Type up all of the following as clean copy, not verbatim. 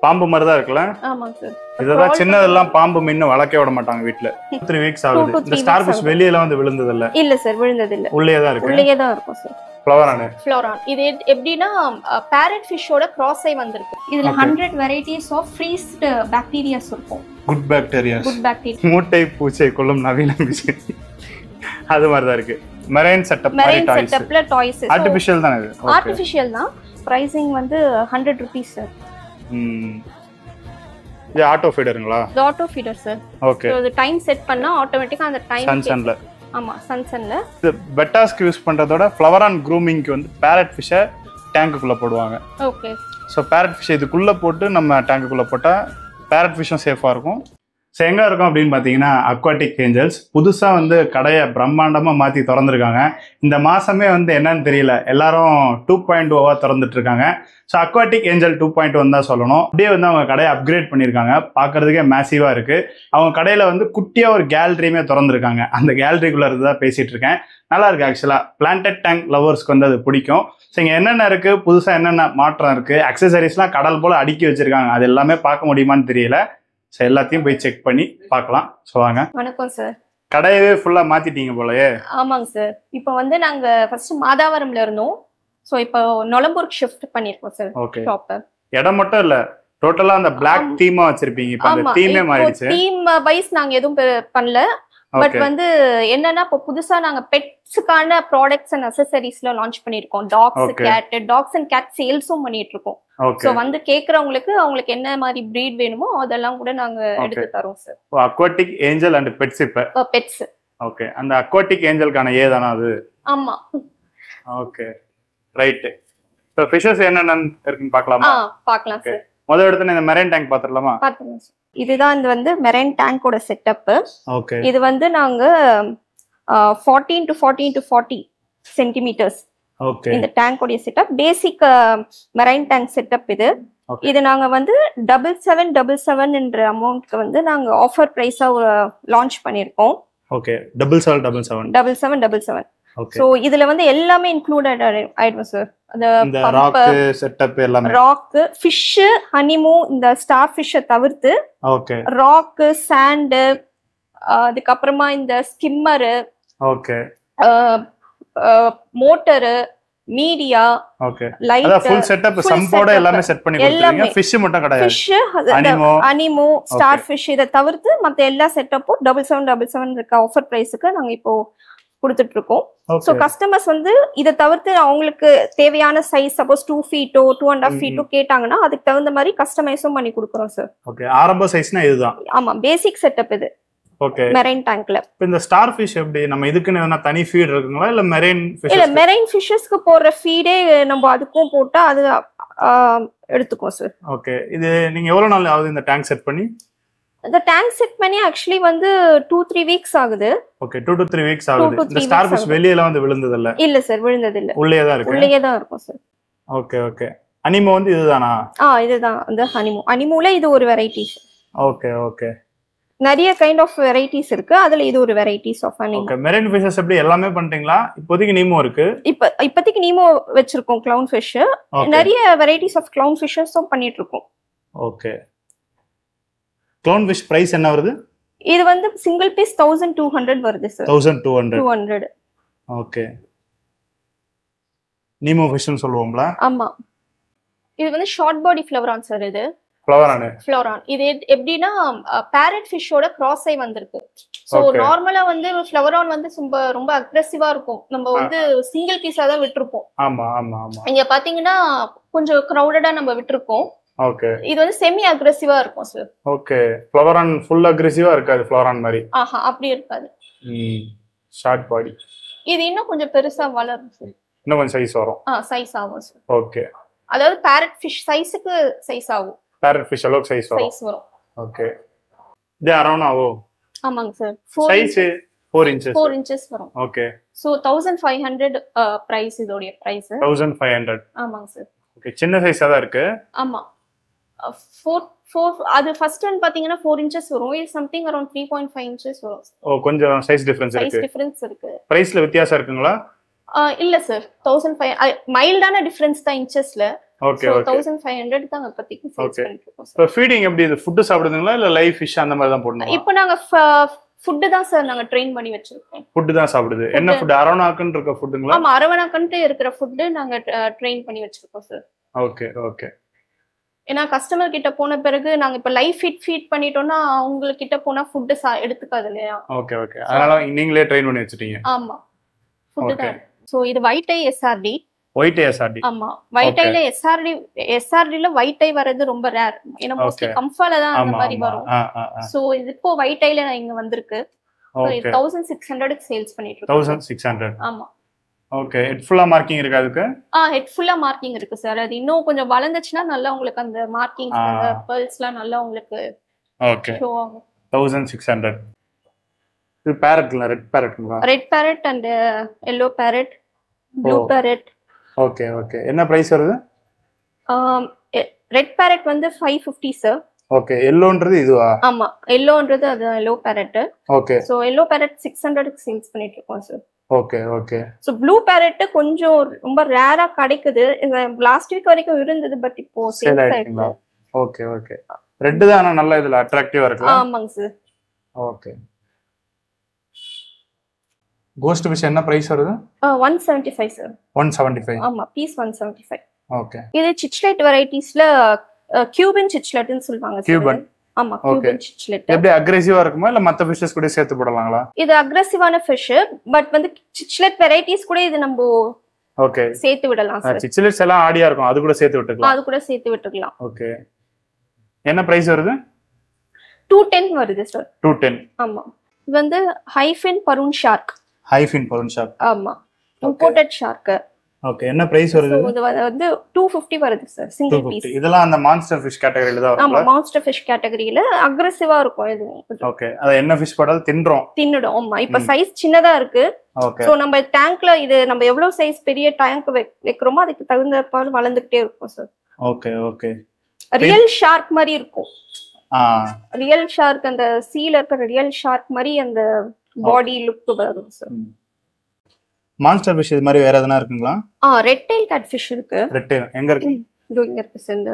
பாம்பு மாதிரி தான் இருக்குல்ல? ஆமாங்க சார். இதெல்லாம் சின்னதெல்லாம் பாம்பு மீன் வளர்க்க விட மாட்டாங்க வீட்ல. 3 வீக்ஸ் ஆகுது. இந்த ஸ்டார் ஃபிஷ் வெளியில வந்து விழுந்தது இல்ல? இல்ல சார், விழுந்தது இல்ல. உள்ளே தான் இருக்கு. உள்ளே தான் இருக்கும் சார். ஃப்ளவரான். ஃப்ளவரான் இது எப்படின்னா parrot fish-ஓட cross ஆயி வந்திருக்கு. இதுல 100 varieties of freezed bacteria இருக்கும். Good bacterias. Good bacteria. மூட்டை பூச்சை கொல்லும் நவீன விஷயம். அது மாதிரி தான் இருக்கு. மெரைன் செட்டப் மாதிரி டாய்ஸ். மெரைன் செட்டப்ல டாய்ஸ். ஆர்ட்டிஃபிஷியல் தான் இது. ஆர்ட்டிஃபிஷியல் தான். பிரைசிங் வந்து 100 rupees சார். இது ஆட்டோ ஃபீடருங்களா? இது ஆட்டோ ஃபீடர் சார். ஓகே. இது டைம் செட் பண்ணா ஆட்டோமேட்டிக்கா அந்த டைம் சன்சன்ல. ஆமா, சன்சன்ல. இது பெட்டாஸ்க்கு யூஸ் பண்றதோட ஃப்ளவரான் க்ரூமிங்க்கு வந்து parrot fish-ஐ டேங்குக்குள்ள போடுவாங்க. ஓகே. ஸோ parrot fish இதுக்குள்ள போட்டு நம்ம டேங்குக்குள்ள போட்டா parrot fish-ம் சேஃபா இருக்கும். ஸோ எங்கே இருக்கும் அப்படின்னு பார்த்தீங்கன்னா அக்வாட்டிக் ஏஞ்சல்ஸ் புதுசாக வந்து கடையை பிரம்மாண்டமாக மாற்றி திறந்துருக்காங்க. இந்த மாதமே வந்து என்னன்னு தெரியல, எல்லாரும் 2.0 திறந்துட்டு இருக்காங்க. ஸோ அக்வாட்டிக் ஏஞ்சல் 2.1 தான் சொல்லணும். அப்படியே வந்து அவங்க கடையை அப்கிரேட் பண்ணியிருக்காங்க. பார்க்கறதுக்கே மேசிவாக இருக்குது. அவங்க கடையில் வந்து குட்டியாக ஒரு கேலரியுமே திறந்துருக்காங்க. அந்த கேலரிக்குள்ளே இருந்து தான் பேசிகிட்டு இருக்கேன். நல்லா இருக்குது ஆக்சுவலாக. பிளான்டட் டேங்க் லவர்ஸ்க்கு வந்து அது பிடிக்கும். ஸோ இங்கே என்னென்ன இருக்குது, புதுசாக என்னென்ன மாற்றம் இருக்குது, அக்சசரிஸ்லாம் கடல் போல் அடுக்கி வச்சுருக்காங்க. அது எல்லாமே பார்க்க முடியுமான்னு தெரியல. ஸோ எல்லாத்தையும் போய் செக் பண்ணி பார்க்கலாம். ஸோ வாங்க. வணக்கம் சார். கடையவே ஃபுல்லா மாத்திட்டீங்க போலயே? ஆமாங்க சார். இப்போ வந்து நாங்க ஃபர்ஸ்ட் மாதாவரம்ல இருந்தோம். ஸோ இப்போ நொலம்பூருக்கு ஷிஃப்ட் பண்ணிருக்கோம் சார். ஓகே. ஷாப் இடம் மட்டும் இல்ல, டோட்டலா அந்த Black தீமா வச்சிருப்பீங்க. இப்போ அந்த தீமே மாறிடுச்சு. தீம் வைஸ் நாங்க எதுவும் பண்ணல. பட் வந்து என்னன்னா இப்போ புதுசா நாங்க பெட்ஸ்க்கான ப்ராடக்ட்ஸ் அண்ட் அக்சசரிஸ்ல லான்ச் பண்ணிருக்கோம். டாக்ஸ் அண்ட் கேட் சேல்ஸும் பண்ணிட்டு இருக்கோம். சோ வந்து கேக்குறவங்களுக்கு அவங்களுக்கு என்ன மாதிரி breed வேணுமோ அதெல்லாம் கூட நாங்க எடுத்து தரோம் sir. Aquatic angel and pets. இப்ப பெட்ஸ். ஓகே. அந்த அக்வாட்டிக் ஏஞ்சல்கான ஏதானா அது? ஆமா. Okay right. சோ ஃபிஷஸ் என்னென்ன இருக்குன்னு பார்க்கலாமா? பார்க்கலாம் சார். முதல்ல எடுத்து இந்த மெரைன் டேங்க் பாத்துறலாமா? பாத்துறலாம் சார். இதுதான் இந்த வந்து மெரைன் டேங்கோட செட்டப். ஓகே. இது வந்து நாங்க 14 to 40 சென்டிமீட்டர்ஸ். ஓகே. இந்த டேங்கோட செட்டப் பேசிக் மெரைன் டேங்க் செட்டப் இது. இது நாங்க வந்து 7777 என்ற அமௌண்ட்க்கு வந்து நாங்க ஆஃபர் பிரைஸா லான்ச் பண்ணிருக்கோம். ஓகே. 7777. சோ இதுல வந்து எல்லாமே இன்க்ளூடட் ஆயிடும் சார். அந்த ராக் செட்டப் எல்லாமே. ராக், ஃபிஷ், ஹனிமூ, இந்த ஸ்டார் ஃபிஷ்ஷை தவிர்த்து ஓகே ராக், சாண்ட், அதுக்கு அப்புறமா இந்த skimmer, okay, motor, media, okay, light, அத ஃபுல் செட்டப் சம்போட எல்லாமே செட் பண்ணி கொடுத்துருவீங்க. ஃபிஷ் மட்டும் கிடையாது. ஃபிஷ், ஹனிமூ, ஸ்டார் ஃபிஷ் இத தவிர்த்து மத்த எல்லா செட்டப்பும் 7777 இருக்க ஆஃபர் பிரைஸ்க்கு நாங்க இப்போ கொடுத்துட்டு இருக்கோம். சோ கஸ்டமர்ஸ் வந்து இத தவிர்த்து அவங்களுக்கு தேவையான சைஸ் சப்போஸ் 2 feet 2.5 feet கேட்டாங்கன்னா அதுக்கு தகுந்த மாதிரி கஸ்டமைஸும் பண்ணி கொடுக்குறோம் சார். ஓகே. ஆரம்ப சைஸ்னா இதுதான். ஆமா, பேசிக் செட்டப் இது. ஓகே. மெரைன் டேங்க்ல இந்த ஸ்டார் ஃபிஷ் எப்படி நம்ம இதுக்குன்னு எதனா தனி ஃபீட் இருக்குங்களா இல்ல மெரைன் ஃபிஷ்? இல்ல, மெரைன் ஃபிஷஸ்க்கு போற ஃபீடே நம்ம அதுக்கும் போட்டா அது எடுத்துக்கும் சார். ஓகே. இது நீங்க எவ்வளவு நாள் ஆகுது இந்த டேங்க் செட் பண்ணி? இந்த டேங்க் செட் பண்ணி ஆக்சுவலி வந்து 2-3 வீக்ஸ் ஆகுது. ஓகே. 2 to 3 வீக்ஸ் ஆகுது. இந்த ஸ்டார் ஃபிஷ் வெளியில வந்து விழுந்தது இல்ல? இல்ல சார், விழுந்தது இல்ல. உள்ளே தான் இருக்கு. உள்ளே தான் இருக்கும் சார். Okay okay. ஹனிமூ வந்து இதுதானா? இதுதான் அந்த ஹனிமூ. ஹனிமூல இது ஒரு வெரைட்டி. Okay okay. நிறைய கைண்ட் ஆஃப் வெரைட்டிஸ் இருக்கு. அதுல இது ஒரு வெரைட்டிஸ் ஆஃப் ஹனிமூ. ஓகே. மெரைன் ஃபிஷஸ் எப்படி எல்லாமே பண்றீங்களா? இப்போதைக்கு நீமோ இருக்கு. இப்போதைக்கு நீமோ வெச்சிருக்கோம். கிளவுன் ஃபிஷ், நிறைய வெரைட்டிஸ் ஆஃப் கிளவுன் ஃபிஷஸும் பண்ணிட்டு இருக்கோம். ஓகே. கிளவுன் ஃபிஷ் பிரைஸ் என்ன வருது? இது வந்து சிங்கிள் பீஸ் 1200 வருது சார். 1200. ஓகே. நீமோ ஃபிஷ்னு சொல்லுவோம்ல? ஆமா. இது வந்து ஷார்ட் பாடி ஃப்ளவரான் சார். இது ஃப்ளவரான். இது எப்படின்னா parrot fish-ஓட cross ஆயி வந்திருக்கு. சோ நார்மலா வந்து ஃப்ளவரான் வந்து ரொம்ப அக்ரெசிவா இருக்கும். நம்ம வந்து சிங்கிள் பீஸா தான் விட்டுருப்போம். ஆமா ஆமா ஆமா. இங்க பாத்தீங்கன்னா கொஞ்சம் கிரவுடடா நம்ம விட்டுருக்கோம். ஓகே. இது வந்து செமி அக்ரெசிவா இருக்கும் சார். ஓகே. ஃப்ளவரான் ஃபுல் அக்ரெசிவா இருக்காது ஃப்ளவரான் மாதிரி? அப்படி இருக்காது. ஷார்ட் பாடி. இது இன்னும் கொஞ்சம் பெருசா வளரும் சார். இன்னும் கொஞ்சம் சைஸ் வரும். சைஸ் ஆகும் சார். ஓகே. அதாவது parrot fish சைஸ்க்கு சைஸ் ஆகும். parrot fish அளவுக்கு சைஸ் வரும். ஓகே. இது அரௌண்ட் ஆகும். ஆமாங்க சார். Size 4 inches. 4 inches வரும். ஓகே. So 1500 price. இதோட பிரைஸ் 1500. ஆமாங்க சார். ஓகே. சின்ன சைஸா தான் இருக்கு. ஆமா. 4 அது ஃபர்ஸ்ட் ஒன் பாத்தீங்கன்னா 4 inches வரும். இது சம்திங் அரௌண்ட் 3.5 inches வரும். கொஞ்சம் சைஸ் டிஃபரன்ஸ் இருக்கு. சைஸ் டிஃபரன்ஸ் இருக்கு. பிரைஸ்ல வித்தியாசம் இருக்குங்களா? இல்ல சார். 1500 மைல்டான டிஃபரன்ஸ் தான் இன்ச்சஸ்ல. ஓகே So, ஓகே 1500 தான் இப்போதைக்கு சேல்ஸ் Okay. பண்ணிட்டு இருக்கோம் சார். இப்போ ஃபீடிங் எப்படி இது ஃபுட் சாப்பிடுதுங்களா இல்ல லைவ் ஃபிஷ் அந்த மாதிரி தான் போடணுமா? இப்போ நாங்க ஃபுட் தான் சார் நாங்க ட்ரெயின் பண்ணி வச்சிருக்கோம். ஃபுட் தான் சாப்பிடுது. என்ன ஃபுட்? அரவணாக்குன்னு இருக்க ஃபுட்டுங்களா? ஆமா, அரவணாக்கன்ட்டு இருக்கிற ஃபுட் நாங்க ட்ரெயின் பண்ணி வச்சிருக்கோம் சார். ஓகே ஓகே ஏன்னா கஸ்டமர் கிட்ட போன பிறகு நாங்க இப்ப லைவ் ஃபீட் பண்ணிட்டோம்னா அவங்க கிட்ட போனா ஃபுட் எடுத்துக்காது இல்லையா? ஓகே ஓகே அதனால நீங்களே ட்ரெயின் பண்ணி வச்சிட்டீங்க. ஆமா, ஃபுட் Okay. தான். சோ இது ஒயிட் ஐ எஸ்ஆர்டி. White SRT. ஆமா, ஒயிட் ஐல எஸ்ஆர்டில ஒயிட் ஐ வரது ரொம்ப ரேர். ஏன்னா மோஸ்ட்லி Okay. கம்ஃபால தான் அந்த ஆமா மாதிரி ஆமா வரும். சோ இது இப்போ ஒயிட் ஐல இங்க வந்திருக்கு. So ஓகே இது 1600 க்கு சேல்ஸ் பண்ணிட்டு இருக்கோம். 1600. ஆமா. ஓகே ஹெட் ஃபுல்லா மார்க்கிங் இருக்கு அதுக்கு? ஹெட் ஃபுல்லா மார்க்கிங் இருக்கு சார். அது இன்னும் கொஞ்சம் வளர்ந்துச்சுன்னா நல்லா உங்களுக்கு அந்த மார்க்கிங்ஸ் அந்த பெர்ல்ஸ்லாம் நல்லா உங்களுக்கு ஓகே ஷோ ஆகும். 1600. இது பேரட்ல ரெட் பேரட்ங்களா? Red parrot and yellow parrot, blue parrot. Okay okay என்ன பிரைஸ் வருது? ரெட் பேரட் வந்து 550 சார். ஓகே எல்லோன்றது இதுவா? ஆமா, எல்லோன்றது அது yellow parrot. Okay so yellow parrot 600 க்கு சேல்ஸ் பண்ணிட்டு இருக்கோம் sir. Okay okay so blue parrot கொஞ்சம் ரொம்ப ரேரா கிடைக்குது. லாஸ்ட் வீக் வரைக்கும் இருந்தது, பட் இப்போ சேல் சேல்ஸ் ஆயிடுச்சுங்களா? ஆயிடுச்சு. ஓகே ஓகே ரெட் தான் ஆனா நல்லா இதுல அட்ராக்டிவா இருக்குல்ல? ஆமாங்க சார். ஓகே கோஸ்ட் ஃபிஷ் என்ன பிரைஸ் வருது? 175 சார். 175. ஆமா, பீஸ் 175. ஓகே இது சிச்லெட் வெரைட்டிஸ்ல கியூபின் சிச்லெட்னு சொல்லுவாங்க சார். கியூபன். ஆமா, கியூபின் சிச்லெட். எப்படி அக்ரெசிவா இருக்குமா இல்ல மத்த ஃபிஷஸ் கூட சேர்த்து போடலாங்களா? இது அக்ரெசிவான ஃபிஷ், பட் வந்து சிச்லெட் வெரைட்டிஸ் கூட இது நம்ம ஓகே சேர்த்து விடலாம் சார். சிச்சிலிட்ஸ் எல்லாம் ஆடியா இருக்கும், அது கூட சேர்த்து விட்டுக்கலாம். அது கூட சேர்த்து விட்டுக்கலாம். ஓகே என்ன பிரைஸ் வருது? 210 வருது சார். 210. ஆமா, இது வந்து ஹைஃபின் பரூன் ஷார்க். ஹைஃபின் பரூன் ஷார்க். ஆமா, இம்போர்ட்டட் ஷார்க். ஓகே என்ன பிரைஸ் வருது? இது வந்து 250 வருது சார், சிங்கிள் பீஸ். 250. இதெல்லாம் அந்த மான்ஸ்டர் ஃபிஷ் கேட்டகரியில தான் ஆமா, வரும்ல? மான்ஸ்டர் ஃபிஷ் கேட்டகரியில அக்ரெசிவா இருக்கும் இது. ஓகே அத என்ன ஃபிஷ் போடாலும் தின்னுடும். ஆமா, இப்ப சைஸ் சின்னதா இருக்கு. ஓகே சோ நம்ம டேங்க்ல இது நம்ம எவ்வளவு சைஸ் பெரிய டேங்க் வைக்கிறோமோ அதுக்கு தகுந்த பால் வளர்ந்துட்டே இருக்கும் sir. Okay okay real shark மாதிரி இருக்கும். ஆ ரியல் ஷார்க், அந்த சீல இருக்கிற ரியல் ஷார்க் மாதிரி அந்த பாடி லுக் வரும் சார். மான்ஸ்டர் ஃபிஷ் இது மாதிரி வேற எதனா இருக்குங்களா? ரெட் டெயில் கேட் ஃபிஷ் இருக்கு. ரெட் டெயில் எங்க இருக்கு? இதோ இங்க இருக்கு சார். இந்த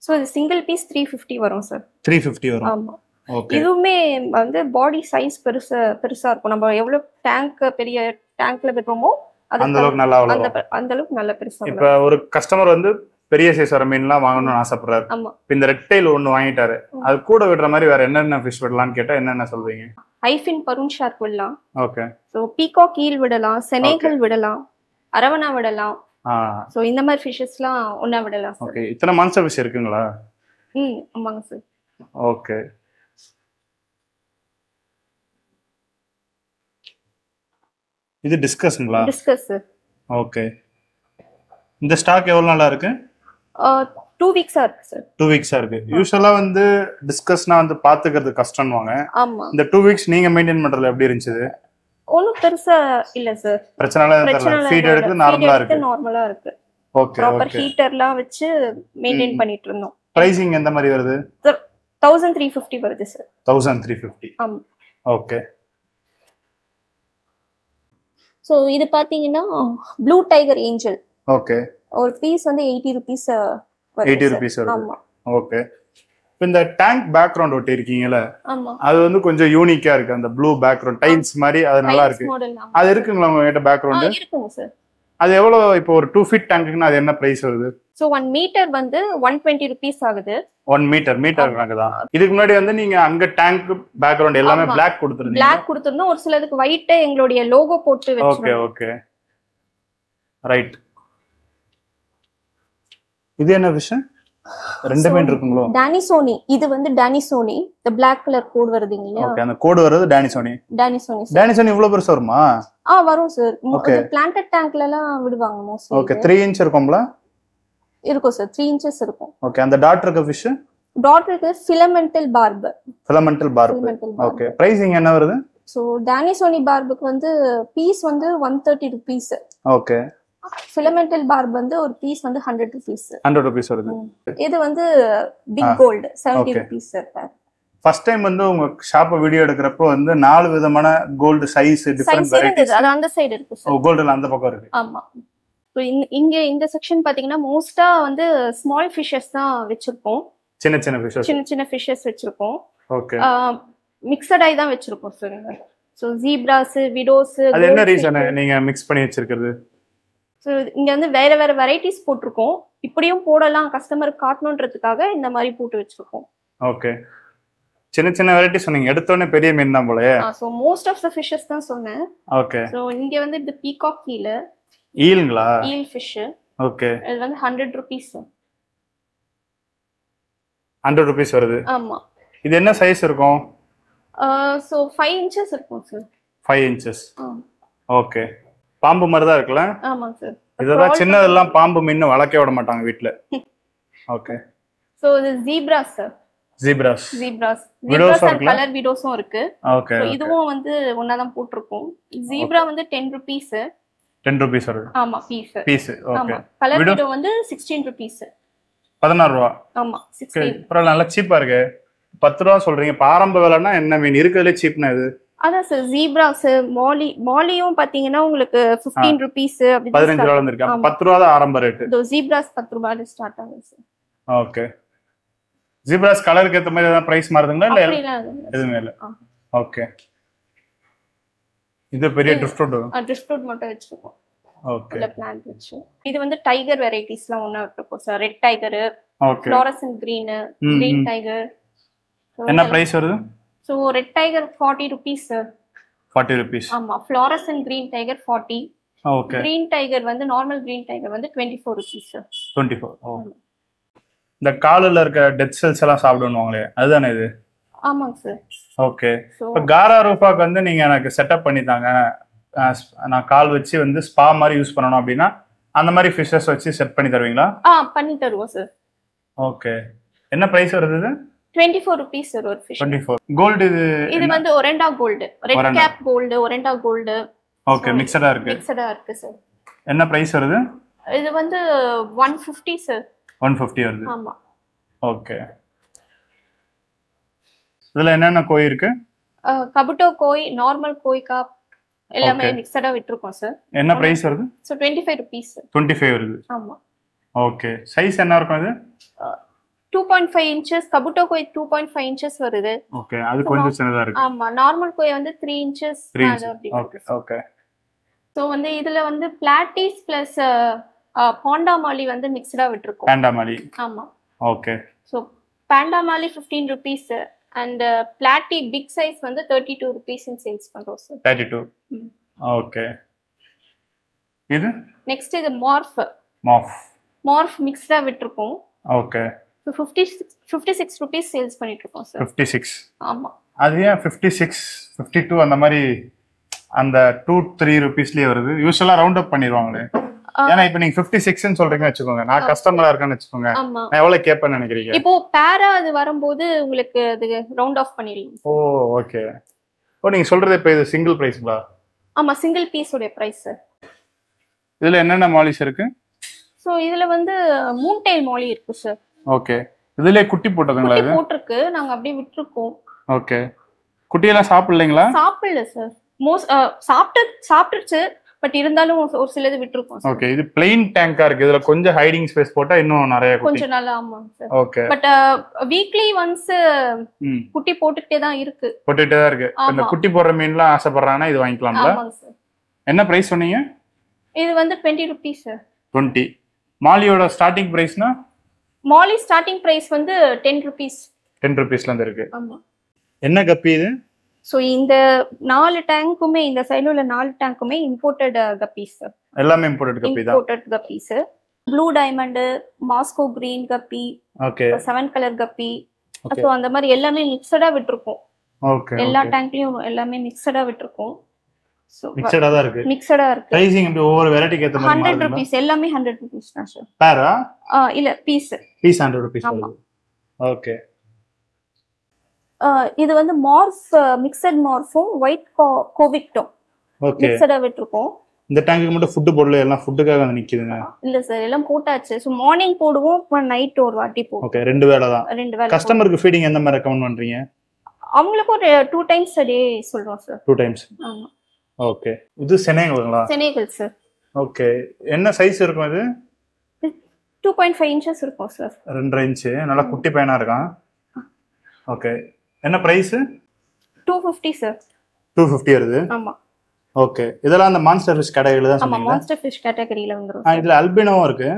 சோ இது சிங்கிள் பீஸ் 350 வரும் சார். 350 வரும். ஆமா. ஓகே இதுவுமே வந்து பாடி சைஸ் பெருசா இருக்கும். நம்ம எவ்வளவு டேங்க் பெரிய டேங்க்ல வைக்கிறோமோ அந்த அளவுக்கு நல்லா வளரும். அந்த அளவுக்கு நல்ல பெருசா இப்ப ஒரு கஸ்டமர் வந்து பெரிய சைஸ் வர மீன்லாம் வாங்கணும்னு ஆசைப்படுறாரு. ஆமா. இந்த ரெட் டெயில் ஒன்னு வாங்கிட்டாரு, அது கூட விடுற மாதிரி வேற என்னென்ன ஃபிஷ் விடலாம்னு கேட்டா என்னென்ன சொல்வீங்க? ஹைஃபின் பரூன் ஷார்க் விடலாம். ஓகே சோ பீகாக் ஈல் விடலாம், செனேகல் விடலாம், அரவணா விடலாம். சோ இந்த மாதிரி ஃபிஷஸ்லாம் ஒண்ணா விடலாம் சார். ஓகே இத்தனை மான்ஸ்டர் ஃபிஷ் இருக்குங்களா? ஆமாங்க சார். ஓகே இது டிஸ்கஸ்ங்களா? Discus sir. ஓகே இந்த ஸ்டாக் எவ்வளவு நாளா இருக்கு? 2 வீக்ஸா இருக்கு சார். 2 வீக்ஸா இருக்கு. யூசுவலா வந்து டிஸ்கஸ்னா வந்து பாத்துக்கிறது கஷ்டம்வாங்க. ஆமா. இந்த 2 வீக்ஸ் நீங்க மெயின்டைன் பண்றது எப்படி இருந்துச்சு? ஒண்ணும் பெருசா இல்ல சார். பிரச்சனை இல்ல. ஃபீட் எடுத்து நார்மலா இருக்கு. நார்மலா இருக்கு. ஓகே ப்ராப்பர் ஹீட்டர்லாம் வச்சு மெயின்டைன் பண்ணிட்டு இருந்தோம். பிரைசிங் எந்த மாதிரி வருது? 1350 வருது சார். 1350. ஆமா. ஓகே சோ இது பாத்தீங்கன்னா ப்ளூ டைகர் ஏஞ்சல். ஓகே ஒரு பீஸ் வந்து 80 rupees 80 rupees வருது. ஆமா. ஓகே இப்போ இந்த டேங்க் பேக்ரவுண்ட் ஒட்டி இருக்கீங்கல, ஆமா, அது வந்து கொஞ்சம் யூனிக்கா இருக்கு. அந்த ப்ளூ பேக்ரவுண்ட் டைல்ஸ் மாதிரி அது நல்லா இருக்கு. அது இருக்குங்களா உங்ககிட்ட பேக்ரவுண்ட்? இருக்குங்க சார். அது எவ்வளவு? இப்போ ஒரு 2 feet டேங்க்குன்னா அது என்ன பிரைஸ் வருது? சோ 1 மீட்டர் வந்து 120 rupees ஆகுது. 1 மீட்டர் கணக்கு தான். இதுக்கு முன்னாடி வந்து நீங்க அங்க டேங்க் பேக்ரவுண்ட் எல்லாமே Black கொடுத்துருந்தீங்க. Black கொடுத்துருந்தோம். ஒரு சிலதுக்கு ஒயிட் எங்களுடைய லோகோ போட்டு வச்சிருக்கோம். Okay right. இது என்ன விஷயம்? ரெண்டு மீன் இருக்குங்களோ? டானிசோனி. இது வந்து டானிசோனி. the black color கோட் வருதுங்க இல்லையா? ஓகே அந்த கோட் வருது டானிசோனி. டானிசோனி இவ்வளவு பெருசா வருமா? வரும் சார். இது பிளான்டட் டேங்க்ல எல்லாம் விடுவாங்க மோஸ்ட்லி. ஓகே 3 inch இருக்கும்ல? இருக்கும் சார். 3 inches இருக்கும். ஓகே அந்த டாட் இருக்க ஃபிஷ்? டாட் இருக்கு ஃபிலமெண்டல் பார்ப். ஓகே பிரைசிங் என்ன வருது? சோ டானிசோனி பார்புக்கு வந்து பீஸ் வந்து 130 rupees. ஓகே ஃபிலமெண்டல் பார்ப் வந்து ஒரு பீஸ் வந்து 100 rupees. 100 rupees வருது. இது வந்து big gold 70 rupees sir. First time வந்து உங்க ஷாப்ப வீடியோ எடுக்கறப்போ வந்து 4 விதமான கோல்ட் சைஸ் டிஃபரண்ட் வெரைட்டிஸ். அது அந்த சைடு இருக்கு சார். கோல்ட்ல அந்த பக்கம் இருக்கு. ஆமா. ஸோ இங்க இந்த செக்ஷன் பாத்தீங்கன்னா மோஸ்டா வந்து ஸ்மால் ஃபிஷஸ் தான் வச்சிருக்கோம். சின்ன சின்ன ஃபிஷஸ். சின்ன சின்ன ஃபிஷஸ் வச்சிருக்கோம். ஓகே. மிக்சட் ஆகி தான் வச்சிருக்கோம் சார். So zebras, widows. அது என்ன ரீசன் நீங்க மிக்ஸ் பண்ணி வச்சிருக்கிறது? ஸோ இங்க வந்து வேற வேற வெரைட்டிஸ் போட்டிருக்கோம். இப்படியும் போடலாம் கஸ்டமருக்கு காட்டணுன்றதுக்காக இந்த மாதிரி போட்டு வச்சிருக்கோம். ஓகே. சின்ன சின்ன வெரைட்டி சொன்னீங்க, எடுத்தோடனே பெரிய மீன் தான் போலயே. So most of the fishes தான் சொன்னேன். ஓகே. ஸோ இங்க வந்து இது பீகாக் ஈல். ஈல்ங்களா? Eel fish. ஓகே. இது வந்து 100 rupees. 100 rupees வருது. ஆமா. இது என்ன சைஸ் இருக்கும்? ஸோ 5 inches இருக்கும் சார். 5 inches. ஓகே. பாம்பு மாதிரி தான் இருக்குல்ல? ஆமாங்க சார். இதெல்லாம் சின்னதெல்லாம் பாம்பு மீன் வளர்க்க விட மாட்டாங்க வீட்ல. ஓகே. ஸோ இது zebras sir. Zebras. Widows colour விடோஸும் இருக்கு. ஓகே. இதுவும் வந்து ஒன்னாதான் போட்டிருக்கோம். ஜீப்ரா வந்து 10 rupees. 10 rupees வருது. ஆமா, piece. Piece. Okay. Colour widow வந்து 16 rupees. 16 ரூபாய். ஆமா, 16. பரவாயில்ல, நல்லா சீப்பா இருக்கு. 10 ரூபா சொல்றீங்க. ஆரம்ப விலைனா என்ன மீன் இருக்கிறதுலே சீப்னா இது? அதான் சார், ஜீப்ராஸ், மாலியும் பாத்தீங்கன்னா உங்களுக்கு 15 rupees அப்படி 15 ரூபாயில இருந்து இருக்கு. 10 ரூபா தான் ஆரம்ப ரேட். இதோ ஜீப்ராஸ் 10 ரூபாயில ஸ்டார்ட் ஆகுது சார். ஓகே. ஜீப்ராஸ் கலருக்கு ஏத்த மாதிரி ஏதாவது பிரைஸ் மாறுதுங்களா இல்ல எதுவுமே இல்ல? ஓகே. இது பெரிய ட்ரிஃப்ட் மட்டும் வச்சிருக்கோம். ஓகே. இல்ல பிளான்ட் வச்சு. இது வந்து டைகர் வெரைட்டிஸ்லாம் ஒண்ணா விட்டுருக்கோம் sir. Red tiger, okay, fluorescent green tiger. என்ன பிரைஸ் வருது? So red tiger 40 rupees sir. 40 rupees. ஆமா, fluorescent green tiger 40. Okay. Green tiger வந்து நார்மல் கிரீன் டைகர் வந்து 24 rupees சார். 24. ஓகே. இந்த கால்ல இருக்க டெட் செல்ஸ் எல்லாம் சாப்பிடுவாங்களே அதுதானே இது? ஆமாங்க சார். ஓகே. இப்போ காரா ரூபாக்கு வந்து நீங்க எனக்கு செட்டப் பண்ணி தாங்க, நான் கால் வச்சு வந்து ஸ்பா மாதிரி யூஸ் பண்ணணும் அப்படின்னா அந்த மாதிரி ஃபிஷஸ் வச்சு செட் பண்ணி தருவீங்களா? பண்ணி தருவோம் சார். ஓகே. என்ன பிரைஸ் வருது இது? 24 rupees சார் ஒரு ஃபிஷ். 24. கோல்ட் இது வந்து oranda gold, red cap gold, oranda gold. Okay, மிக்ஸடா இருக்கு சார். என்ன பிரைஸ் வருது? இது வந்து 150 சார். 150 வருது. ஆமா. ஓகே. இதுல என்னென்ன கோய் இருக்கு? கபுட்டோ கோய், நார்மல் கோய் காப் எல்லாமே மிக்ஸடா விட்டுருக்கோம் சார். என்ன பிரைஸ் வருது? So 25 rupees. 25 வருது. ஆமா. ஓகே. சைஸ் என்ன இருக்கும் அது? 2.5 inches. கபுட்டோ கோய் 2.5 inches வருது. ஓகே, அது கொஞ்சம் சின்னதா இருக்கு. ஆமா, நார்மல் கோய் வந்து 3 inches. ஓகே. ஓகே. சோ வந்து இதுல வந்து பிளாட்டிஸ் பிளஸ் பாண்டா மாலி வந்து மிக்ஸ்டா விட்டுருக்கோம். Panda molly. ஆமா. Okay. So panda molly 15 rupees and platy big size வந்து 32 rupees in சேல்ஸ் பண்றோம் சார். 32. ஓகே. இது நெக்ஸ்ட் இது மார்ஃப் மிக்ஸ்டா விட்டுருக்கோம். ஓகே. So 56 rupees சேல்ஸ் பண்ணிட்டு இருக்கோம் சார். 56. ஆமா. அது ஏன் 56 52 அந்த மாதிரி அந்த 2-3 rupeesலயே வருது? யூசுவலா ரவுண்ட் அப் பண்ணிடுவாங்களே. ஏன்னா இப்போ நீங்க 56 ன்னு சொல்றீங்கன்னு வெச்சுக்கோங்க, நான் கஸ்டமரா இருக்கேன்னு வெச்சுக்கோங்க, நான் எவ்வளவு கேட்பேன்னு நினைக்கிறீங்க? இப்போ பேரா அது வரும்போது உங்களுக்கு அது ரவுண்ட் ஆஃப் பண்ணிடுவீங்க. ஓ, ஓகே. ஓ, நீங்க சொல்றது இப்போ இது சிங்கிள் பிரைஸ்ங்களா? ஆமா, சிங்கிள் பீஸ் உடைய பிரைஸ் சார். இதுல என்னென்ன மாலிஸ் இருக்கு? சோ இதுல வந்து மூன் டெயில் மாலி இருக்கு சார். ஓகே. இதுல குட்டி போட்டதுங்களா? இது போட்டுருக்கு, நாங்க அப்படியே விட்டுருக்கோம். ஓகே. குட்டி எல்லாம் சாப்பிடலீங்களா? சாப்பிடல சார். சாப்பிட்டுச்சு, பட் இருந்தாலும் ஒரு சிலது விட்டுருக்கோம். ஓகே. இது பிளைன் டேங்கா இருக்கு, இதுல கொஞ்சம் ஹைடிங் ஸ்பேஸ் போட்டா இன்னும் நிறைய கொஞ்சம் நல்லா. ஆமா sir. Okay. But weekly once குட்டி போட்டுட்டே தான் இருக்கு. இந்த குட்டி போடுற மீன்லாம் ஆசைப்படுறானா இது வாங்கிக்கலாம்ல? ஆமாங்க சார். என்ன பிரைஸ் சொன்னீங்க? இது வந்து 20 rupees சார். 20. மாலியோட ஸ்டார்டிங் பிரைஸ்னா? மாலி ஸ்டார்டிங் பிரைஸ் வந்து 10 rupees. 10 rupeesல இருந்து இருக்கு. ஆமா. என்ன கப்பி இது? சோ இந்த 4 டேங்க்குமே, இந்த சைடுல உள்ள 4 டேங்க்குமே இம்போர்ட்டட் கப்பீஸ் சார். எல்லாமே இம்போர்ட்டட் கப்பி தான். Imported guppies. Blue diamond, Moscow green கப்பி, ஓகே, 7 கலர் கப்பி. சோ அந்த மாதிரி எல்லாமே மிக்ஸடா விட்டுருக்கோம். ஓகே. எல்லா டேங்க்லயும் எல்லாமே மிக்ஸடா விட்டுருக்கோம். சோ மிக்ஸடா தான் இருக்கு. மிக்ஸடா இருக்கு. பிரைசிங் இப்படி ஒவ்வொரு வெரைட்டிக்கு ஏத்த மாதிரி 100 rupees. எல்லாமே 100 rupees தான் சார். பேரா? இல்ல, பீஸ் 100 rupees. ஓகே. இது வந்து மிக்ஸட் மார்ஃபும் ஒயிட் கோவிக்டும் மிக்ஸடா விட்டுருக்கோம். இந்த டேங்க்கு மட்டும் ஃபுட் போடல, எல்லாம் ஃபுட்டுக்காக வந்து நிக்குதுங்க. இல்ல சார், எல்லாம் போட்டாச்சு. சோ மார்னிங் போடுவோம், நைட் ஒரு வாட்டி போடுவோம். ஓகே, ரெண்டு வேளை தான். ரெண்டு வேளை. கஸ்டமருக்கு ஃபீடிங் எந்த மாதிரி ரெக்கமெண்ட் பண்றீங்க? அவங்களுக்கு ஒரு 2 times a day சொல்றோம் சார். 2 times. ஆமா. ஓகே. இது செனேகல்ங்களா? செனேகல் சார். ஓகே. என்ன சைஸ் இருக்கும் இது? 2.5 inches இருக்கும் சார். 2.5 இன்ச். நல்லா குட்டி பையனா இருக்கான். ஓகே. என்ன பிரைஸ்? 250 சார். 250 வருது. ஆமா. ஓகே. இதெல்லாம் அந்த மான்ஸ்டர் ஃபிஷ் கேட்டகரியில தான் ஆமா, சொன்னீங்க. மான்ஸ்டர் ஃபிஷ் கேட்டகரியில வந்துரும். இதுல அல்பினோவும் இருக்கு.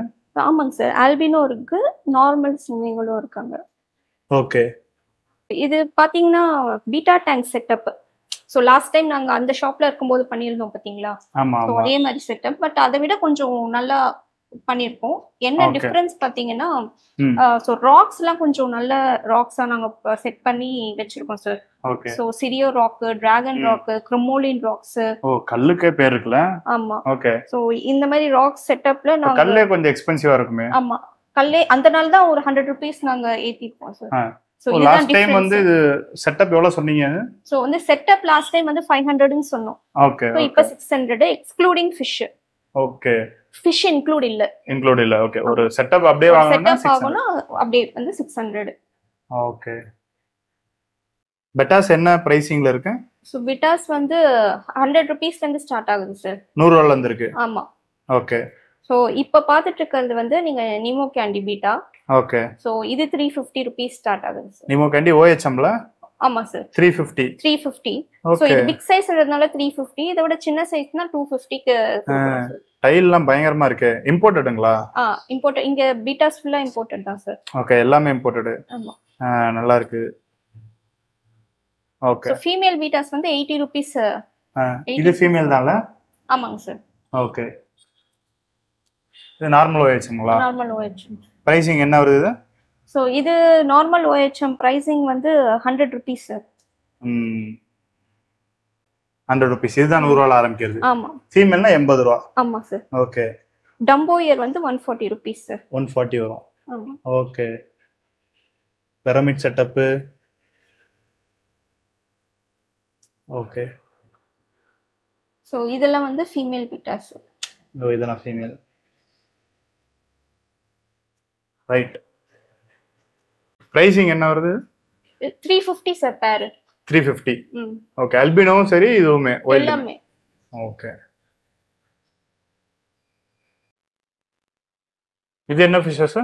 ஆமாங்க சார். ஆல்பினோ இருக்கு, நார்மல் ஸ்விம்மிங்களும் இருக்காங்க. ஓகே. இது பாத்தீங்கன்னா beta tank setup. So last time நாங்க அந்த ஷாப்ல இருக்கும்போது பண்ணியிருந்தோம் பாத்தீங்களா? ஆமா ஸோ ஆமா. அதே மாதிரி செட்டப், பட் அதை விட கொஞ்சம் நல்லா பண்ணியிருக்கோம். என்ன Okay. டிஃபரன்ஸ் பாத்தீங்கன்னா, ம். ஸோ ராக்ஸ் எல்லாம் கொஞ்சம் நல்ல ராக்ஸா நாங்க செட் பண்ணி வச்சிருக்கோம் சார். ஓகே. ஸோ சிரியோ ராக், டிராகன் ராக், கிரமோலின் ராக்ஸ். ஓ, கல்லுக்கே பேர் இருக்குல்ல? ஆமா. ஓகே. ஸோ இந்த மாதிரி ராக் செட்டப்ல நாங்க கல்லே கொஞ்சம் எக்ஸ்பென்சிவா இருக்குமே. ஆமா, கல்லே அந்த நாள் தான் ஒரு 100 rupees நாங்க ஏத்திப்போம் சார். ஸோ லாஸ்ட் டைம் வந்து இது செட்டப் எவ்வளவு சொன்னீங்க? ஸோ வந்து செட்டப் லாஸ்ட் டைம் வந்து 500ன்னு சொன்னோம். ஓகே. ஸோ இப்போ 600 excluding fish. Okay. Fish include இல்ல. இன்க்ளூட் இல்ல. ஓகே. ஒரு செட்டப் அப்படியே வாங்குனா செட்டப் ஆகும்னா அப்படியே வந்து 600. ஓகே. பெட்டாஸ் என்ன பிரைசிங்ல இருக்கு? ஸோ பிட்டாஸ் வந்து 100 rupeesல இருந்து ஸ்டார்ட் ஆகுது சார். 100 ரூபாயில இருந்து இருக்கு. ஆமா. ஓகே. ஸோ இப்போ பார்த்துட்டு இருக்கிறது வந்து நீங்க நிமோ கேண்டி பீட்டா. ஓகே. ஸோ இது 350 rupees ஸ்டார்ட் ஆகுது சார். நிமோ கேண்டி OHMல? ஆமா சார். 350. 350. So okay. இது பிக் சைஸ்ன்றதுனால 350. இதை விட சின்ன சைஸ்னா 250க்கு. டைல்லாம் பயங்கரமா இருக்கு. இம்போர்ட்டடுங்களா? இம்போர்ட். இங்க பீட்டாஸ் ஃபுல்லா இம்போர்ட்டட் தான் சார். ஓகே. எல்லாமே இம்போர்ட்டடு. ஆமா. நல்லா இருக்கு. ஓகே. ஸோ ஃபீமேல் பீட்டாஸ் வந்து 80 rupees. இது ஃபீமேல் தான்ல? ஆமாங்க சார். ஓகே. இது நார்மல் OHMங்களா? Normal OHM. பிரைசிங் என்ன வருது? ஸோ இது நார்மல் OHM பிரைசிங் வந்து 100 rupees சார். 100 rupees. இதுதான் 100 ரூபாயில ஆரம்பிக்கிறது. ஆமா. ஃபீமேல்னா 80 ரூபா. ஆமா சார். ஓகே. டம்போ இயர் வந்து 140 rupees சார். 140 வரும். ஆமா. Okay. Pyramid setup. Okay. So இதெல்லாம் வந்து ஃபீமேல் பீட்டாஸ். இதெல்லாம் ஃபீமேல். ரைட். பிரைசிங் என்ன வருது? 350 சார் பேர். 350. ஓகே. அல்பினோவும் சரி, இதுவுமே எல்லாமே. ஓகே. இது என்ன fishes?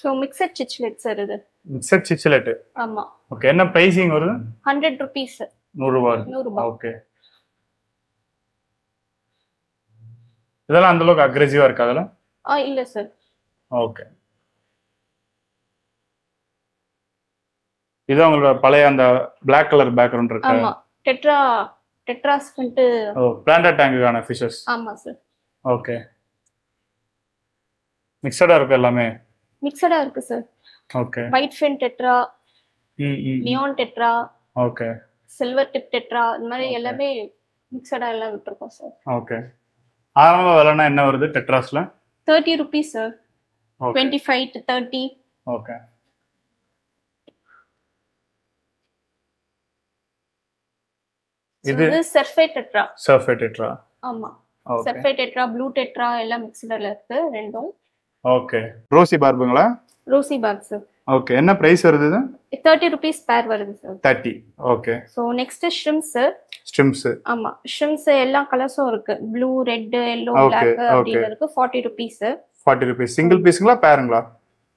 So mixed cichlid sir இது. Mixed cichlid. ஆமா. ஓகே. என்ன பிரைசிங் வருது? 100 rupees. 100 ரூபாய். 100 ரூபாய். ஓகே. இதெல்லாம் அந்த அளவுக்கு அக்ரெசிவா இருக்காதுல? இல்ல சார். ஓகே. இது உங்களோட பழைய அந்த பிளாக் கலர் பேக்ரவுண்ட் இருக்கு. ஆமா. டெட்ராஸ் வந்து பிளான்டட் டேங்குக்கான ஃபிஷஸ். ஆமா சார். ஓகே. மிக்ஸடா இருக்கு எல்லாமே. மிக்ஸடா இருக்கு sir. Okay. White fin tetra, neon tetra, okay, silver tip tetra, இந்த மாதிரி எல்லாமே மிக்ஸடா எல்லாம் விட்டுருக்கோம் சார். ஓகே. ஆரம்ப விலைனா என்ன வருது டெட்ராஸ்ல? 30 rupees சார். 25 to 30. ஓகே. இது சர்ஃபே டெட்ரா. சர்ஃபே டெட்ரா. ஆமா. சர்ஃபே டெட்ரா, ப்ளூ டெட்ரா எல்லாம் மிக்ஸ்டர்ல இருக்கு ரெண்டும். ஓகே. ரோசி பார்புங்களா? Rosy barb sir. ஓகே. என்ன பிரைஸ் வருது இது? 30 rupees பேர் வருது sir. 30. Okay. So next shrimps sir. Shrimps. ஆமா. ஷ்ரிம்ப்ஸ் எல்லா கலர்ஸும் இருக்கு. ப்ளூ, ரெட், yellow, black அப்படி இருக்கு. 40 rupees. 40 rupees. சிங்கிள் பீஸ்ங்களா பேருங்களா?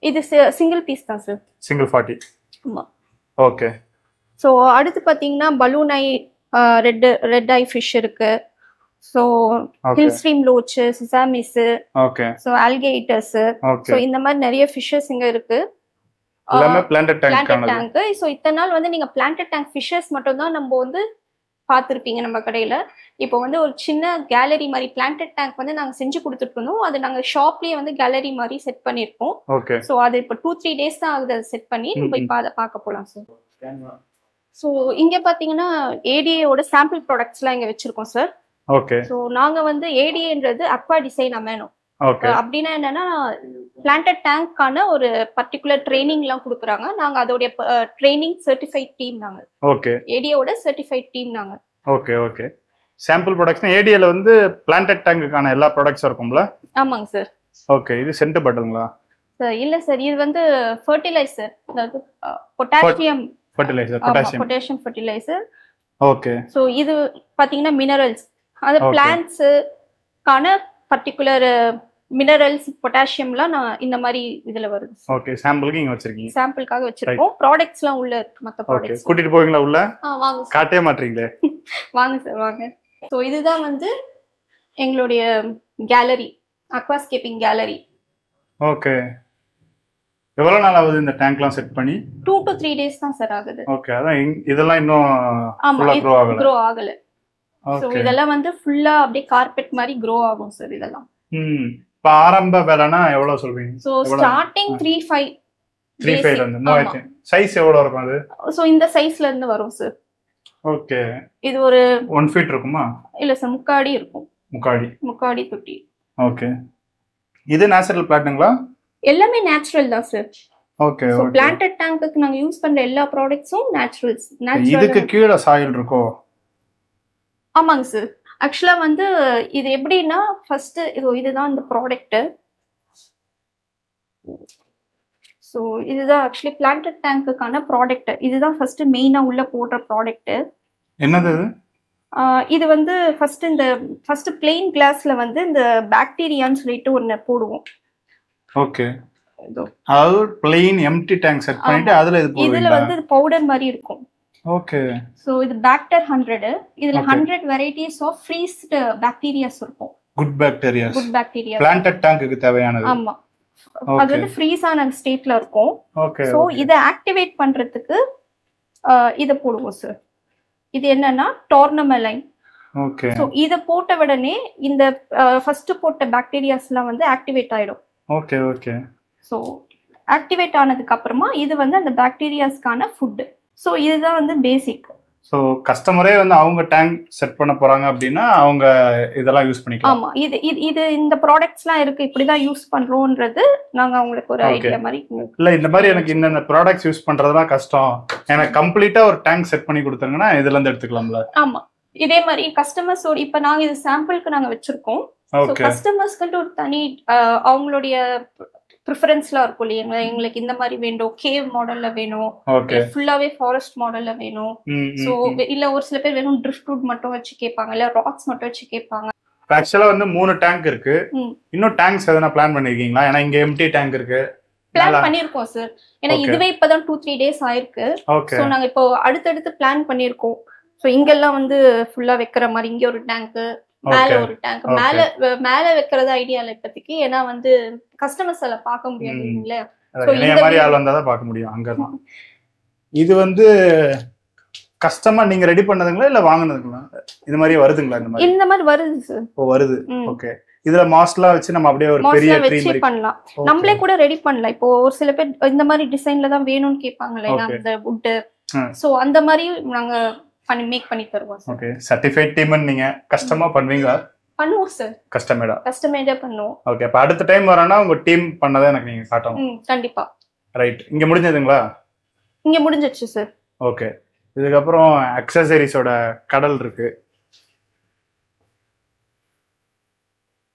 இது சிங்கிள் பீஸ் தான் சார். சிங்கிள் 40. ஆமா. ஓகே. சோ அடுத்து பாத்தீங்கன்னா balloon I read I fish இருக்கு. So hill stream லோச், சிசாமிஸ், okay, so ஆல்கேட்டர்ஸ், so இந்த மாதிரி நிறைய ஃபிஷஸ் இங்க இருக்கு. எல்லாமே பிளான்டட் டேங்க். சோ இத்தனை நாள் வந்து நீங்க பிளான்டட் டேங்க் ஃபிஷஸ் மட்டும் தான் நம்ம வந்து பார்த்துருப்பீங்க நம்ம கடையில. இப்போ வந்து ஒரு சின்ன கேலரி மாதிரி பிளான்டட் டேங்க் வந்து நாங்க செஞ்சு கொடுத்துட்டு இருந்தோம். அது நாங்க ஷாப்லயே வந்து கேலரி மாதிரி செட் பண்ணிருக்கோம். ஓகே. சோ அது இப்போ 2-3 டேஸ் தான் ஆகுது அதை செட் பண்ணி. நம்ம இப்போ அதை பார்க்க போலாம் சார். சோ இங்க பாத்தீங்கன்னா ஏடிஏயோட சாம்பிள் ப்ராடக்ட்ஸ்லாம் இங்க வச்சிருக்கோம் சார். ஓகே. சோ நாங்க வந்து ஏடிஏன்றது அக்வா டிசைன் அமேனோ. ஓகே. அப்படின்னா என்னன்னா பிளான்டட் டேங்க்கான ஒரு பர்டிகுலர் ட்ரைனிங் எல்லாம் கொடுக்குறாங்க. நாங்க அதோடைய ட்ரைனிங் சர்டிஃபைட் டீம் நாங்க. ஓகே. ஏடிஏவோட சர்டிஃபைட் டீம் நாங்க. ஓகே. ஓகே. சாம்பிள் ப்ராடக்ட்ஸ்னா ஏடிஏல வந்து பிளான்டட் டேங்க்குக்கான எல்லா ப்ராடக்ட்ஸும் இருக்கும்ல? ஆமாங்க சார். ஓகே. இது சென்ட் பாட்டிலுங்களா? சார் இல்ல சார், இது வந்து ஃபர்டிலைசர், அதாவது potassium fertiliser, potassium fertiliser. Okay. So இது பாத்தீங்கன்னா மினரல்ஸ், அது பிளான்ட்ஸ்க்கான பர்டிகுலர் மினரல்ஸ் பொட்டாசியம்லாம் நான் இந்த மாதிரி இதுல வருது. ஓகே, சாம்பிளுக்கு இங்க வச்சிருக்கீங்க. சாம்பிளுக்காக வச்சிருக்கோம். ப்ராடக்ட்ஸ்லாம் உள்ள இருக்கு. மத்த ப்ராடக்ட்ஸ் கூட்டிட்டு போவீங்களா உள்ள? வாங்க. காட்டவே மாட்டீங்களே. வாங்க சார் வாங்க. ஸோ இதுதான் வந்து எங்களுடைய கேலரி, அக்வாஸ்கேப்பிங் கேலரி. ஓகே, எவ்வளவு நாள் ஆகுது இந்த டேங்க்லாம் செட் பண்ணி? 2 to 3 days தான் சார் ஆகுது. ஓகே, அதான் இதெல்லாம் இன்னும் ஃபுல்லா க்ரோ ஆகல. சோ இதெல்லாம் வந்து ஃபுல்லா அப்படியே கார்பெட் மாதிரி க்ரோ ஆகும் சார் இதெல்லாம். இப்ப ஆரம்ப விலைனா எவ்வளவு சொல்வீங்க? சோ ஸ்டார்டிங் 3.5 ல இருந்து 3000. சைஸ் எவ்வளவு இருக்கும் அது? சோ இந்த சைஸ்ல இருந்து வரும் சார். ஓகே, இது ஒரு 1 feet இருக்குமா? இல்ல சார், முக்காடி இருக்கும். முக்காடி தொட்டி. ஓகே, இது நேச்சுரல் பிளான்ட்டுங்களா? எல்லாமே நேச்சுரல் தான் சார். ஓகே, சோ பிளான்டட் டேங்க்குக்கு நாங்க யூஸ் பண்ற எல்லா ப்ராடக்ட்ஸும் நேச்சுரல்ஸ். இதுக்கு கீழ சாயில் இருக்கோ? ஆமாங்க சார். ஆக்சுவலா வந்து இது எப்படின்னா ஃபர்ஸ்ட் இதுதான் இந்த ப்ராடக்ட். ஸோ இதுதான் ஆக்சுவலி பிளான்டட் டேங்க்குக்கான ப்ராடக்ட். இதுதான் ஃபர்ஸ்ட் மெயினா உள்ள போடுற ப்ராடக்ட். என்னது இது? இது வந்து ஃபர்ஸ்ட் பிளெயின் கிளாஸ்ல வந்து இந்த பாக்டீரியான்னு சொல்லிட்டு ஒன்னு போடுவோம். ஓகே, அதாவது பிளெயின் எம்டி டேங்க் செட் பண்ணிட்டு அதுல இது போடுவீங்க. இதுல வந்து பவுடர் மாதிரி இருக்கும். ஓகே, சோ இது பாக்டர் 100. இதுல 100 வெரைட்டிஸ் ஆஃப் ஃப்ரீஸ்ட் பாக்டீரியாஸ் இருக்கும். குட் பாக்டீரியா பிளான்டட் டேங்க்குக்கு தேவையானது. ஆமா, அது வந்து ஃப்ரீஸ் ஆன ஸ்டேட்ல இருக்கும். ஓகே, சோ இத ஆக்டிவேட் பண்றதுக்கு இத போடுவோம் சார். இது என்னன்னா டோர்னமெலைன். ஓகே, சோ இத போட்ட உடனே இந்த ஃபர்ஸ்ட் போட்ட பாக்டீரியாஸ்லாம் வந்து ஆக்டிவேட் ஆயிடும். Okay okay. சோ ஆக்டிவேட் ஆனதுக்கு அப்புறமா இது வந்து அந்த பாக்டீரியாஸ்க்கான ஃபுட். சோ இதுதான் வந்து பேசிக். சோ கஸ்டமரே வந்து அவங்க டேங்க் செட் பண்ண போறாங்க அப்படின்னா அவங்க இதெல்லாம் யூஸ் பண்ணிக்கலாம். ஆமா, இது இந்த ப்ராடக்ட்ஸ்லாம் இருக்கு, இப்படிதான் யூஸ் பண்றோம்ன்றது நாங்க அவங்களுக்கு ஒரு ஐடியா மாதிரி. இல்ல இந்த மாதிரி எனக்கு இந்த ப்ராடக்ட்ஸ் யூஸ் பண்றதுலாம் கஷ்டம், எனக்கு கம்ப்ளீட்டா ஒரு டேங்க் செட் பண்ணி கொடுத்தாங்கன்னா இதுல இருந்து எடுத்துக்கலாம்ல? ஆமா, இதே மாதிரி கஸ்டமர்ஸோட இப்ப நாங்க இது சாம்பிளுக்கு நாங்க வச்சிருக்கோம். கஸ்டமர்ஸ்க்கு ஒரு தனி அவங்களுடைய ப்ரிஃபரன்ஸ்லாம் இருக்கும் இல்லையா, எங்களுக்கு இந்த மாதிரி வேணும், கேவ் மாடல்ல வேணும், ஃபுல்லாவே ஃபாரஸ்ட் மாடல்ல வேணும். சோ இல்ல ஒரு சில பேர் வேணும் ட்ரிஃப்ட்வுட் மட்டும் வச்சு கேட்பாங்க, இல்ல ராக்ஸ் மட்டும் வச்சு கேட்பாங்க. ஆக்சுவலா வந்து 3 டேங்க் இருக்கு. இன்னும் டேங்க்ஸ் எதனா பிளான் பண்ணிருக்கீங்களா? ஏன்னா இங்க எம்டி டேங்க் இருக்கு. பிளான் பண்ணிருக்கோம் சார். ஏன்னா இதுவே இப்பதான் 2-3 days ஆயிருக்கு. சோ நாங்க இப்போ அடுத்தடுத்து பிளான் பண்ணிருக்கோம். சோ இங்கெல்லாம் வந்து ஃபுல்லா வைக்கிற மாதிரி இங்க ஒரு டேங்க், மேல ஒரு டேங்க், மேல வைக்கிறது ஐடியா இல்ல இப்போதைக்கு. ஏன்னா வந்து கஸ்டமர்ஸ் எல்லாம் பார்க்க முடியாது இல்லையா? சோ இந்த மாதிரி ஆள் வந்தா தான் பார்க்க முடியும். அங்கதான் இது வந்து கஸ்டமர் நீங்க ரெடி பண்ணதுங்களா இல்ல வாங்குனதுங்களா? இந்த மாதிரி வருதுங்களா? இந்த மாதிரி வருது சார். ஓ வருது. ஓகே, இதுல மாஸ்லாம் வச்சு நம்ம அப்படியே ஒரு பெரிய ட்ரீ மாதிரி பண்ணலாம். நம்மளே கூட ரெடி பண்ணலாம். இப்போ ஒரு சில பேர் இந்த மாதிரி டிசைன்ல தான் வேணும்னு கேட்பாங்களே, அந்த வுட். சோ அந்த மாதிரி நாங்க மேக் பண்ணி தருவோம் சார். ஓகே, சர்டிஃபைட் டீம் நீங்க கஸ்டமா பண்ணுவீங்களா? பண்ணுவோம் சார். கஸ்டமைடா பண்ணுவோம். ஓகே, அப்ப அடுத்த டைம் வரேன்னா உங்க டீம் பண்ணதை எனக்கு நீங்க காட்டணும். கண்டிப்பா. ரைட், இங்க முடிஞ்சதுங்களா? இங்க முடிஞ்சிச்சு சார். ஓகே, இதுக்கப்புறம் அக்சசரிஸோட கடல் இருக்கு.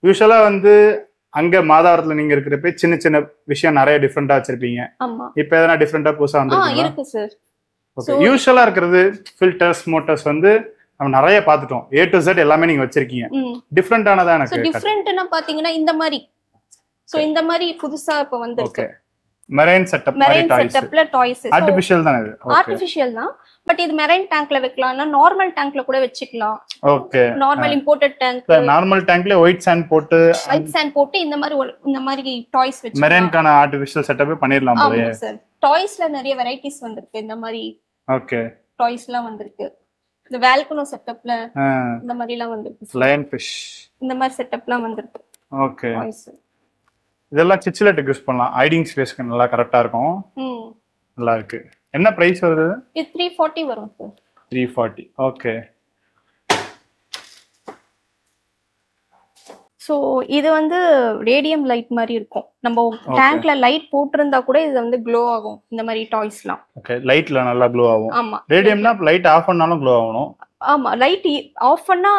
யூசுவலா வந்து அங்க மாதாவரத்துல நீங்க இருக்கிறப்ப சின்ன சின்ன விஷயம் நிறைய டிஃபரெண்டா வச்சிருப்பீங்க. ஆமா, இப்ப எதனா டிஃபரெண்டா புதுசா வந்திருக்கா? இருக்கு சார். ஓகே, யூசுவலா இருக்கிறது ஃபில்டர்ஸ், மோட்டர்ஸ் வந்து நம்ம நிறைய பார்த்துட்டோம். A to Z எல்லாமே நீங்க வச்சிருக்கீங்க. டிஃபரெண்டானதா எனக்கு டிஃபரெண்ட்னா பாத்தீங்கன்னா இந்த மாதிரி. சோ இந்த மாதிரி புதுசா இப்ப வந்திருக்கு. மெரைன் செட்டப் மாதிரி டாய்ஸ். ஆர்ட்டிஃபிஷியல் தான் இது. ஆர்ட்டிஃபிஷியல் தான், பட் இது மெரைன் டேங்க்ல வைக்கலாம்னா நார்மல் டேங்க்ல கூட வச்சுக்கலாம். Okay, normal imported tank, normal டேங்க்ல ஒயிட் சாண்ட் போட்டு இந்த மாதிரி டாய்ஸ் வச்சு மெரைன்கான ஆர்ட்டிஃபிஷியல் செட்டப் பண்ணிரலாம் போலயே. ஆமா சார், டாய்ஸ்ல நிறைய வெரைட்டிஸ் வந்திருக்கு. இந்த மாதிரி ஓகே டாய்ஸ்லாம் வந்திருக்கு. இந்த வால்கனோ செட்டப்ல இந்த மாதிரிலாம் வந்திருக்கு. லயன் ஃபிஷ் இந்த மாதிரி செட்டப்லாம் வந்திருக்கு. ஓகே, இதெல்லாம் சிச்சிலெட்டுக்கு யூஸ் பண்ணலாம். ஹைடிங் ஸ்பேஸ்க்கு நல்லா கரெக்டா இருக்கும். நல்லா இருக்கு. என்ன பிரைஸ் வருது? இது 340 வரும் சார். 340. ஓகே. சோ இது வந்து ரேடியம் லைட் மாதிரி இருக்கும். நம்ம டேங்க்ல லைட் போட்டிருந்தா கூட இது வந்து க்ளோ ஆகும். இந்த மாதிரி டாய்ஸ்லாம். ஓகே, லைட்ல நல்லா க்ளோ ஆகும். ஆமா, ரேடியம்னா லைட் ஆஃப் பண்ணாலும் க்ளோ ஆகணும். ஆமா, லைட் ஆஃப் பண்ணா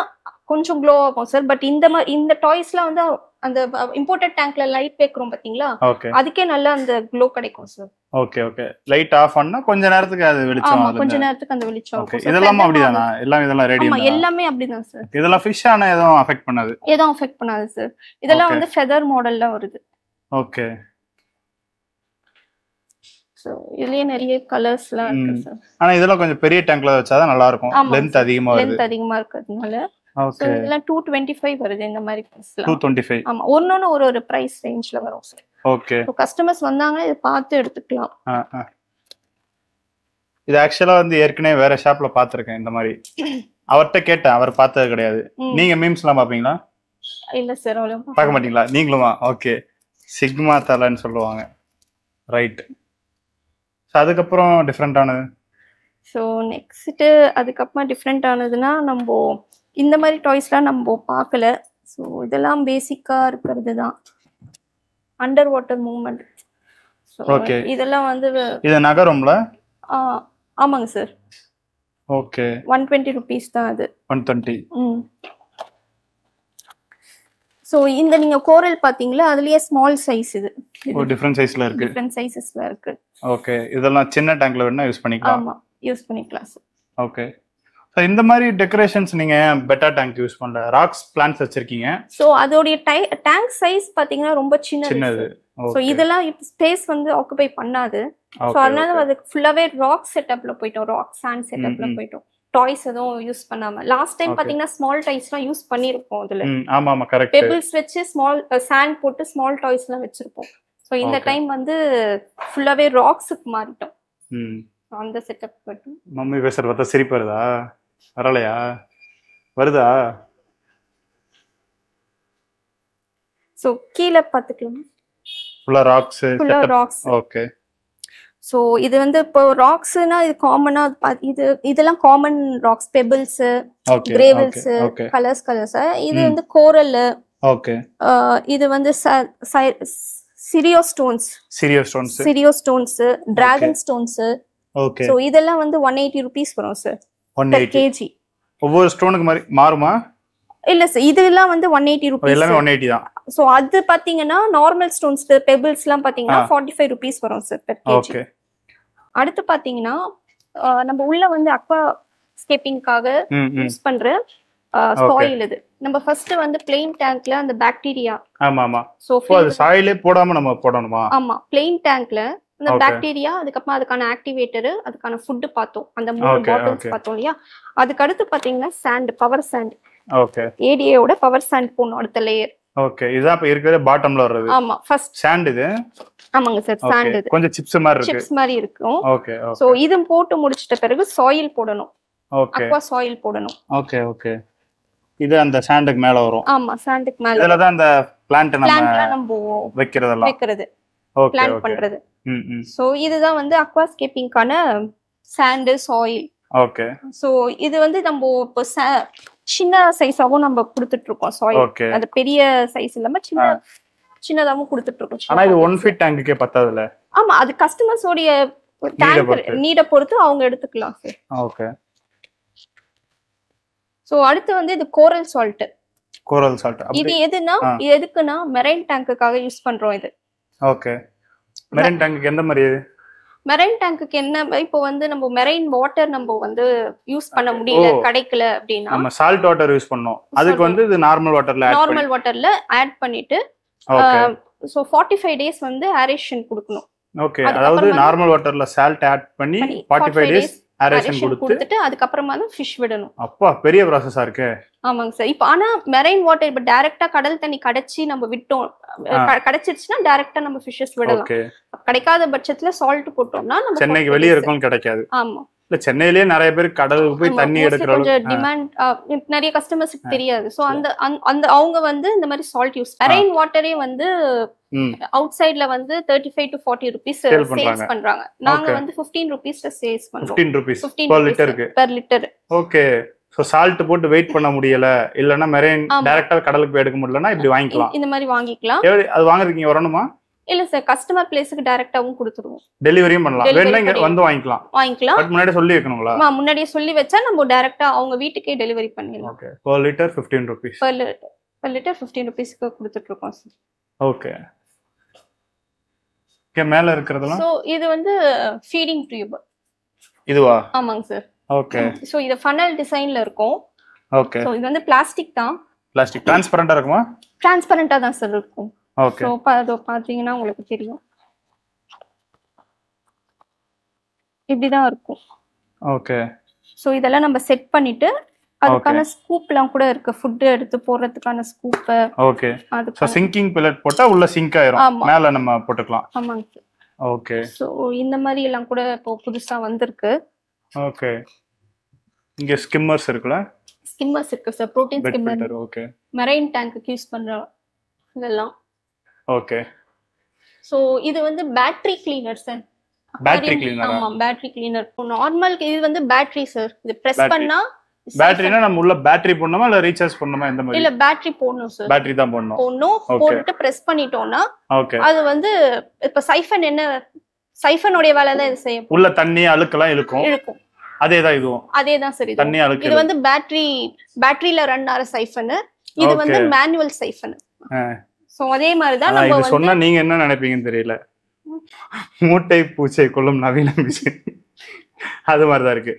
கொஞ்சம் க்ளோ ஆகும் சார். பட் இந்த டாய்ஸ்லாம் வந்து அந்த இம்போர்ட்டட் டேங்க்ல லைட் வைக்கிறோம் பாத்தீங்களா, ஓகே அதுக்கே நல்லா அந்த க்ளோ கிடைக்கும் sir. Okay okay. Light off பண்ணா கொஞ்ச நேரத்துக்கு அது வெளிச்சம் ஆமா, அதுல கொஞ்ச இருந்து. நேரத்துக்கு அந்த வெளிச்சம் ஓகே. இருக்கும். இதெல்லாம் அப்படிதானா? எல்லாம் இதெல்லாம் ஆமா, ரேடியம். எல்லாமே அப்படிதான் சார். இதெல்லாம் ஃபிஷ் ஆனா எதுவும் அஃபெக்ட் பண்ணாது. எதுவும் அஃபெக்ட் பண்ணாது சார். இதெல்லாம் Okay. வந்து ஃபெதர் மாடல்ல வருது. ஓகே. சோ இதுலயே நிறைய கலர்ஸ்லாம் இருக்கு ம். சார். ஆனா இதெல்லாம் கொஞ்சம் பெரிய டேங்க்ல வச்சாதான் நல்லா இருக்கும். ஆமா லென்த் அதிகமா வருது. லென்த் அதிகமா இருக்கிறதுனால. So okay. இதெல்லாம் 225 வருது இந்த மாதிரி பிரைஸ்லாம். 225. ஆமா, ஒன்னொன்னு ஒரு பிரைஸ் ரேஞ்ச்ல வரும் சார். ஓகே. சோ கஸ்டமர்ஸ் வந்தாங்க இத பார்த்து எடுத்துக்கலாம். இது ஆக்சுவலா வந்து ஏற்கனவே வேற ஷாப்ல பாத்திருக்கேன் இந்த மாதிரி. அவர்கிட்ட கேட்டேன், அவர் பார்த்தது கிடையாது. நீங்க மீம்ஸ்லாம் பாப்பீங்களா? இல்ல சார், அவ்வளவு பார்க்க மாட்டீங்களா நீங்களுமா? ஓகே. சிக்மா தலன்னு சொல்லுவாங்க. ரைட். அதுக்கப்புறம் டிஃப்ரெண்டானது. ஸோ நெக்ஸ்ட்டு அதுக்கப்புறமா டிஃப்ரெண்ட் ஆனதுன்னா நம்ம இந்த மாதிரி டாய்ஸ்லாம் நம்ம பார்க்கல. ஸோ இதெல்லாம் பேசிக்காக இருக்கிறது தான். Under water movement. So Okay. இதெல்லாம் வந்து இது நகரும்ல? ஆமாங்க சார். ஓகே. 120 rupees தான் அது. 120. ஸோ இந்த நீங்க கோரல் பாத்தீங்களா, அதுலயே ஸ்மால் சைஸ் இது. டிஃபரண்ட் சைஸ்ல இருக்கு. டிஃபரண்ட் சைஸஸ்ல இருக்கு. ஓகே. இதெல்லாம் சின்ன டேங்க்ல வேணா யூஸ் பண்ணிக்கலாம். ஆமா, யூஸ் பண்ணிக்கலாம் சார். ஓகே. ஸோ இந்த மாதிரி டெக்கரேஷன்ஸ் நீங்க ஏன் பெட்டா டேங்க் யூஸ் பண்ணல? ராக்ஸ் பிளான்ஸ் வச்சிருக்கீங்க. ஸோ அதோடைய டேங்க் சைஸ் பாத்தீங்கன்னா ரொம்ப சின்னது. ஸோ இதெல்லாம் ஸ்பேஸ் வந்து ஆக்குபை பண்ணாது. ஸோ அதனால அது ஃபுல்லாவே ராக் செட்டப்ல போயிட்டோம், ராக் சாண்ட் செட்டப்ல போயிட்டோம். டாய்ஸ் எதுவும் யூஸ் பண்ணாம. லாஸ்ட் டைம் பாத்தீங்கன்னா ஸ்மால் டாய்ஸ்லாம் யூஸ் பண்ணிருப்போம் அதுல. ஆமா ஆமா கரெக்ட். பெபிள்ஸ் வச்சு ஸ்மால் சாண்ட் போட்டு ஸ்மால் டாய்ஸ்லாம் வச்சிருப்போம். ஸோ இந்த டைம் வந்து ஃபுல்லாவே ராக்ஸுக்கு மாறிட்டோம். அந்த செட்டப் மட்டும். மம்மி பேசுற பார்த்தா சிரிப்பு வருதா? வரலையா? வருதா? ஸோ கீழே பார்த்துக்கலாம். ஃபுல்லா ராக்ஸ். ஃபுல்லா ராக்ஸ். ஓகே. ஸோ இது வந்து இப்போ ராக்ஸ்னா இது காமனா இதெல்லாம் common rocks, pebbles, gravels, colours. இது வந்து கோரல். ஓகே. இது வந்து சிரியோ stones, dragon stones. Okay. So இதெல்லாம் வந்து 180 rupees வரும் சார். 180 kg. ஒவ்வொரு ஸ்டோனுக்கு மாதிரி மாறுமா? இல்ல சார், இதெல்லாம் வந்து 180 rupees. எல்லாமே 180 தான். சோ அது பாத்தீங்கன்னா நார்மல் ஸ்டோன்ஸ், பெபிள்ஸ்லாம் பாத்தீங்கன்னா 45 rupees வரும் சார் per kg. ஓகே. அடுத்து பாத்தீங்கன்னா நம்ம உள்ள வந்து அக்வா ஸ்கேப்பிங்காக யூஸ் பண்ற சாயில். இது நம்ம ஃபர்ஸ்ட் வந்து பிளெயின் டேங்க்ல அந்த பாக்டீரியா. ஆமா ஆமா. சோ அது சாயிலே போடாம நம்ம போடணுமா? ஆமா, பிளெயின் டேங்க்ல அந்த பாக்டீரியா, அதுக்கப்புறம் அதுக்கான ஆக்டிவேட்டர், அதுக்கான ஃபுட் பார்த்தோம், அந்த 3 பாட்டில்ஸ் பார்த்தோம் இல்லையா. அதுக்கு அடுத்து பாத்தீங்கன்னா சாண்ட், பவர் சாண்ட். ஓகே. ஏடிஏயோட பவர் சாண்ட் போடணும் அடுத்த லேயர். ஓகே. இதான் இப்ப இருக்கிற பாட்டம்ல வர்றது. ஆமா, ஃபர்ஸ்ட் சாண்ட் இது. ஆமாங்க சார், சாண்ட் இது. கொஞ்சம் சிப்ஸ் மாதிரி இருக்கு. சிப்ஸ் மாதிரி இருக்கும். Okay okay. சோ இது போட்டு முடிச்சிட்ட பிறகு சாயில் போடணும். ஓகே. அக்வா சாயில் போடணும். Okay okay. இது அந்த சாண்டுக்கு மேல வரும். ஆமா, சாண்டுக்கு மேல. இதல தான் அந்த பிளான்ட் நம்ம வைக்கிறது. ஓகே. பிளான்ட் பண்றது. சோ இதுதான் வந்து அக்வாஸ்கேப்பிங்கான சாண்ட், சாயில். ஓகே. சோ இது வந்து நம்ம இப்போ சின்ன சைஸாவும் நம்ம கொடுத்துட்டு இருக்கோம் சாயில். அது பெரிய சைஸ் இல்லாம சின்னதாவும் கொடுத்துட்டு இருக்கோம். ஆனா இது 1 feet டேங்க்குக்கே பத்தாதுல. ஆமா, அது கஸ்டமர்ஸ் உடைய டேங்க் நீட பொறுத்து அவங்க எடுத்துக்கலாம் சார். ஓகே. சோ அடுத்து வந்து இது கோரல் சால்ட். இது எதுக்குன்னா மெரைன் டேங்க்குக்காக யூஸ் பண்றோம் இது. ஓகே. மெரைன் டேங்க்குக்கு எந்த மாதிரி? மெரைன் டேங்க்குக்கு என்ன, இப்போ வந்து நம்ம மெரைன் வாட்டர் நம்ம வந்து யூஸ் பண்ண முடியல, கிடைக்கல அப்படின்னா நம்ம சால்ட் வாட்டர் யூஸ் பண்ணோம். அதுக்கு வந்து இது நார்மல் வாட்டர்ல ஆட் பண்ணிட்டு சோ 45 days வந்து ஏரேஷன் கொடுக்கணும். ஓகே. அதாவது நார்மல் வாட்டர்ல சால்ட் ஆட் பண்ணி 45 days ஏரேஷன் கொடுத்துட்டு அதுக்கு அப்புறமா தான் ஃபிஷ் விடணும். அப்பா, பெரிய process-ஆ இருக்கு. ஆமாங்க சார். இப்போ ஆனா மெரைன் வாட்டர் இப்ப டைரக்டா கடல் தண்ணி கடைச்சி நம்ம விட்டோம், கிடைச்சிருச்சுன்னா டைரக்டா நம்ம ஃபிஷஸ் விடலாம். கிடைக்காத பட்சத்துல சால்ட் போட்டோம்னா நம்ம சென்னைக்கு வெளிய இருக்கும் கிடைக்காது. ஆமா, இல்ல சென்னையிலேயே நிறைய பேர் கடலுக்கு போய் தண்ணி எடுக்கறாங்க. கொஞ்சம் டிமாண்ட் நிறைய கஸ்டமர்ஸ்க்கு தெரியாது. சோ அந்த அவங்க வந்து இந்த மாதிரி சால்ட் யூஸ், மெரைன் வாட்டரே வந்து அவுட் சைடுல வந்து 35 to 40 rupees சேல்ஸ் பண்றாங்க. நாங்க வந்து 15 rupees சேல்ஸ் பண்றோம். 15 rupees per liter. Okay. So salt போட்டு வெயிட் பண்ண முடியல, இல்லனா மெரைன் டைரக்டா கடலுக்கு போய் எடுக்க முடியலனா இப்படி வாங்கிக்கலாம். இந்த மாதிரி வாங்கிக்கலாம். அது வாங்குறதுக்கு வரணுமா? இல்ல சார், கஸ்டமர் பிளேஸ்க்கு டைரக்டாவும் கொடுத்துருவோம். டெலிவரியும் பண்ணலாம். வேணா இங்க வந்து வாங்கிக்கலாம். பட் முன்னாடியே சொல்லி வைக்கணுங்களா? முன்னாடியே சொல்லி வச்சா நம்ம டைரக்டா அவங்க வீட்டுக்கே டெலிவரி பண்ணிடலாம். Okay. per liter 15 rupees. per liter 15 rupeesக்கு கொடுத்துட்டு இருக்கோம் சார். ஓகே. ஓகே, மேல இருக்குறதெல்லாம் சோ இது வந்து ஃபீடிங் டியூப். இதுவா? ஆமாங்க சார். ஓகே. சோ இது ஃபனல் டிசைன்ல இருக்கும். ஓகே. சோ இது வந்து பிளாஸ்டிக் தான். பிளாஸ்டிக் டிரான்ஸ்பரண்டா இருக்குமா? டிரான்ஸ்பரண்டா தான் சார் இருக்கும். ஓகே. சோ பாத்தீங்கன்னா உங்களுக்கு தெரியும். இப்படி தான் இருக்கும். ஓகே. சோ இதெல்லாம் நம்ம செட் பண்ணிட்டு அதுக்கான ஸ்கூப்லாம் கூட இருக்கு, ஃபுட் எடுத்து போடுறதுக்கான scoop. Okay. So sinking pellet போட்டா உள்ள சிங்க் ஆயிரும், மேல நம்ம போட்டுக்கலாம். ஆமாங்க சார். ஓகே. சோ இந்த மாதிரி எல்லாம் கூட இப்போ புதுசா வந்திருக்கு. ஓகே. இங்க ஸ்கிம்மர்ஸ் இருக்குல? ஸ்கிம்மர்ஸ் இருக்கு sir, protein skimmer. Okay. Marine டேங்க்கு யூஸ் பண்ற இதெல்லாம். ஓகே. சோ இது வந்து battery cleaner sir. Battery cleaner? ஆமா, பேட்டரி கிளீனர். நார்மல் இது வந்து பேட்டரி சார். இது பிரஸ் பண்ணா பேட்டரினா நம்ம உள்ள பேட்டரி போடணுமா இல்ல ரீசார்ஜ் பண்ணணுமா, எந்த மாதிரி? இல்ல பேட்டரி போடணும் சார். பேட்டரி தான் போடணும். போட்டு பிரஸ் பண்ணிட்டோம்னா ஓகே, அது வந்து இப்ப சைஃபன் என்ன சைஃபனோட வேலை தான் இது செய்யும். உள்ள தண்ணி அழுக்கெல்லாம் இழுக்கும். அதேதான் இதுவும். அதேதான் சார். தண்ணி அழுக்கு. இது வந்து பேட்டரியில ரன் ஆற சைஃபன். இது வந்து மேனுவல் சைஃபன். சோ அதே மாதிரி தான் நம்ம வந்து சொன்னா நீங்க என்ன நினைப்பீங்கன்னு தெரியல. மூட்டை பூச்சை கொள்ளும் நவீன மிஷின் அது மாதிரி தான் இருக்கு.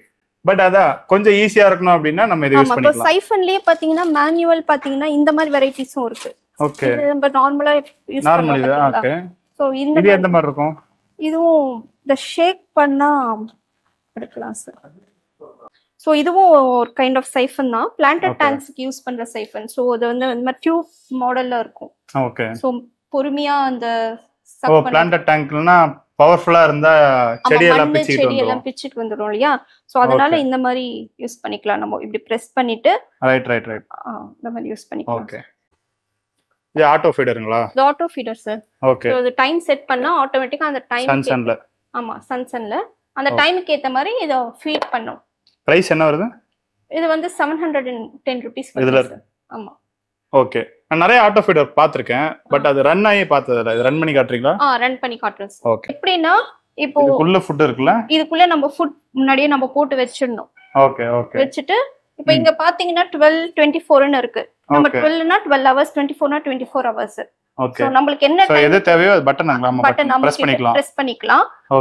பட் அதான் கொஞ்சம் ஈஸியா இருக்கணும் அப்படின்னா நம்ம இதை யூஸ் பண்ணிக்கலாம். இப்போ சைஃபன்லயே பாத்தீங்கன்னா மேனுவல் பாத்தீங்கன்னா இந்த மாதிரி வெரைட்டிஸும் இருக்கு. ஓகே. நம்ம நார்மலா யூஸ் பண்ணலாம். ஓகே. சோ இந்த இது எந்த மாதிரி இருக்கும்? இதுவும் இந்த ஷேக் பண்ணா எடுக்கலாம் சார். சோ இதுவும் ஒரு கைண்ட் ஆஃப் சைஃபன் தான், பிளான்டட் டேங்க்ஸ்க்கு யூஸ் பண்ற சைஃபன். சோ அது வந்து இந்த மாதிரி டியூப் மாடல்ல இருக்கும். ஓகே. சோ பொறுமையா அந்த பிளான்டட் டேங்க்னா பவர்ஃபுல்லா இருந்தா செடியெல்லாம் பிச்சிட்டு வந்துரும் இல்லையா? சோ அதனால இந்த மாதிரி யூஸ் பண்ணிக்கலாம். நம்ம இப்படி பிரஸ் பண்ணிட்டு ரைட் இந்த மாதிரி யூஸ் பண்ணிக்கலாம். ஓகே. இது ஆட்டோ ஃபீடருங்களா? இது auto feeder sir. Okay. So அது டைம் செட் பண்ணா ஆட்டோமேட்டிக்கா அந்த டைம் சன்சன்ல. ஆமா, சன்சன்ல அந்த டைமுக்கு ஏத்த மாதிரி இத ஃபீட் பண்ணும். பிரைஸ் என்ன வருது? இது வந்து 710 rupees இதுல. ஆமா. ஓகே. நான் நிறைய ஆட்டோ ஃபீடர் பாத்திருக்கேன், பட் அது ரன் ஆகி பார்த்தது இல்ல. இது ரன் பண்ணி காட்டுறீங்களா? ரன் பண்ணி காட்டுறேன். ஓகே. எப்படின்னா இப்போ இதுக்குள்ள ஃபுட் இருக்குல, இதுக்குள்ள நம்ம ஃபுட் முன்னாடியே நம்ம போட்டு வெச்சிடணும். ஓகே. வெச்சிட்டு இப்போ இங்க பாத்தீங்கன்னா 12:24 ன்னு இருக்கு. நம்ம 12 னா 12 hours, 24 னா 24 hours. ஓகே. சோ நமக்கு என்ன டைம் எது தேவையோ பட்டன் நம்ம பிரஸ் பண்ணிக்கலாம்.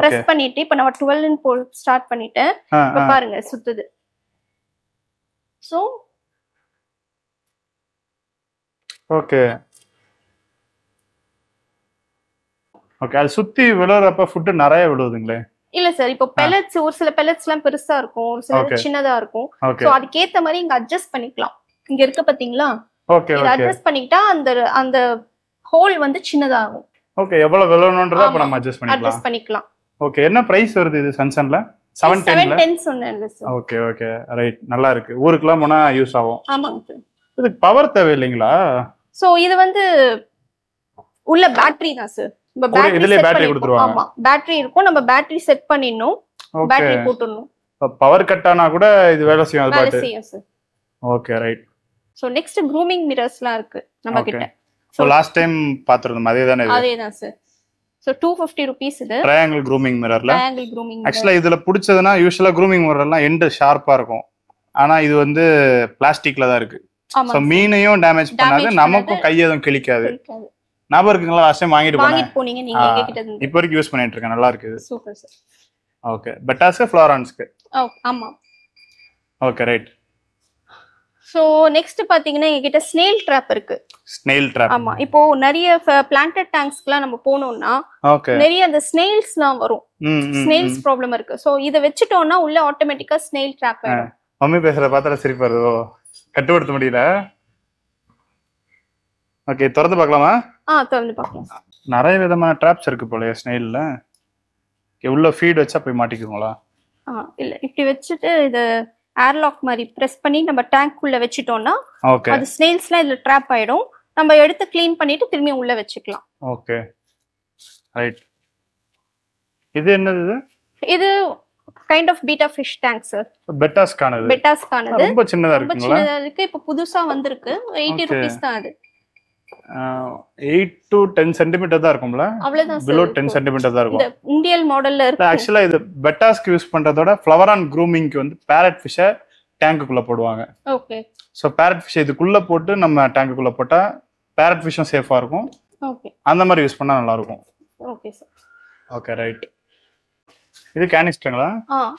பிரஸ் பண்ணிட்டு இப்போ நம்ம 12 ன்னு ஸ்டார்ட் பண்ணிட்டு இப்ப பாருங்க சுத்துது. So okay. அது சுத்தி விழுறப்ப ஃபுட் நிறைய விழுவுதுங்களே? இல்ல சார், இப்போ பெல்லட்ஸ் ஒரு சில பெல்லட்ஸ் எல்லாம் பெருசா இருக்கும், ஒரு சில சின்னதா இருக்கும். சோ அதுக்கு ஏத்த மாதிரி இங்க அட்ஜஸ்ட் பண்ணிக்கலாம். இங்க இருக்க பாத்தீங்களா? ஓகே. இத அட்ஜஸ்ட் பண்ணிட்டா அந்த ஹோல் வந்து சின்னதாகும். ஓகே. எவ்வளவு விழுவணும்ன்றத அப்ப நம்ம அட்ஜஸ்ட் பண்ணிக்கலாம். ஓகே. என்ன பிரைஸ் வருது இது சன்சன்ல? 710 சொன்னேன்ல சார். ஓகே. ரைட். நல்லா இருக்கு. ஊருக்குலாம் போனா யூஸ் ஆகும். ஆமாங்க சார். இதுக்கு பவர் தேவை இல்லைங்களா? சோ இது வந்து உள்ள பேட்டரி தான் சார். நம்ம பேட்டரி கொடுத்துருவாங்க. ஆமா, பேட்டரி இருக்கும். நம்ம பேட்டரி செட் பண்ணிடணும், பேட்டரி போட்டுடணும். பவர் கட் ஆனா கூட இது வேலை செய்யும். அது வேலை செய்யும் sir. Okay, right. So next grooming மிரர்ஸ்லாம் இருக்கு நம்ம கிட்ட. சோ லாஸ்ட் டைம் பாத்துறோம் அதேதானே? அதேதான் சார். சோ 250 rupees இது. ட்ரையாங்கிள் க்ரூமிங் மிரர்ல. Triangle grooming. ஆக்சுவலா இதுல பிடிச்சதுன்னா யூசுவலா க்ரூமிங் மிரர் எல்லாம் எண்ட் ஷார்ப்பா இருக்கும். ஆனா இது வந்து பிளாஸ்டிக்ல தான் இருக்கு. சோ மீனையும் டேமேஜ் பண்ணாது, நமக்கும் கை எதுவும் கிழிக்காது. ஞாபகம் இருக்குங்களா? லாஸ்ட் டைம் வாங்கிட்டு போனீங்க நீங்க எங்க கிட்ட இருந்து. இப்போ வரைக்கும் யூஸ் பண்ணிட்டு இருக்கேன். நல்லா இருக்கு. Super sir. ஓகே. பெட்டாஸ்க்கு ஃப்ளோரான்ஸ்க்கு. ஆமா. Okay, right. சோ நெக்ஸ்ட் பாத்தீங்கன்னா எங்க கிட்ட ஸ்னேல் ட்ராப் இருக்கு. Snail drop. ஆமா. இப்போ நிறைய பிளான்டட் டேங்க்ஸ்க்குலாம் நம்ம போனோம்னா நிறைய அந்த ஸ்னேல்ஸ்லாம் வரும். ஸ்னேல்ஸ் ப்ராப்ளம் இருக்கு. சோ இத வெச்சிட்டோம்னா உள்ள ஆட்டோமேட்டிக்கா ஸ்னேல் ட்ராப் ஆயிடும். மம்மி பேசுற பார்த்தா சிரிப்பு வருதோ, கட்டுப்படுத்த முடியல. ஓகே, திறந்து பார்க்கலாமா? திறந்து பார்க்கலாம். நிறைய விதமான ட்ராப்ஸ் இருக்கு போல ஸ்னேல்ல. உள்ள ஃபீட் வச்சா போய் மாட்டிக்குங்களா? இல்ல, இப்படி வச்சிட்டு இது ஏர்லாக் மாதிரி பிரஸ் பண்ணி நம்ம டேங்க் உள்ள வெச்சிட்டோம்னா அது ஸ்னேல்ஸ்லாம் இதுல ட்ராப் ஆயிடும். நம்ம எடுத்து க்ளீன் பண்ணிட்டு திரும்பி உள்ள வெச்சுக்கலாம். Okay, right. இது என்னது? இது kind of betta fish tank sir. பெட்டாஸ்கானது. ரொம்ப சின்னதா இருக்குங்களா? ரொம்ப சின்னதா இருக்கு. இப்போ புதுசா வந்திருக்கு. 80 rupees தான் அது. 8 to 10 சென்டிமீட்டர் தான் இருக்கும்ல? அவ்வளவுதான் சார். below 10 சென்டிமீட்டர் தான் இருக்கும். இந்த இந்தியல் மாடல்ல இருக்கு. ஆக்சுவலா இது பெட்டாஸ்க்கு யூஸ் பண்றதோட ஃப்ளவர் ஆன் க்ரூமிங்க்கு வந்து பேரட் ஃபிஷ் டேங்குக்குள்ள போடுவாங்க. ஓகே. ஸோ பேரட் ஃபிஷ் இதுக்குள்ள போட்டு நம்ம டேங்குக்குள்ள போட்டா பேரட் ஃபிஷும் சேஃபா இருக்கும். ஓகே. அந்த மாதிரி யூஸ் பண்ணா நல்லா இருக்கும். Okay sir. Okay right. இது கேனிஸ்டருங்களா?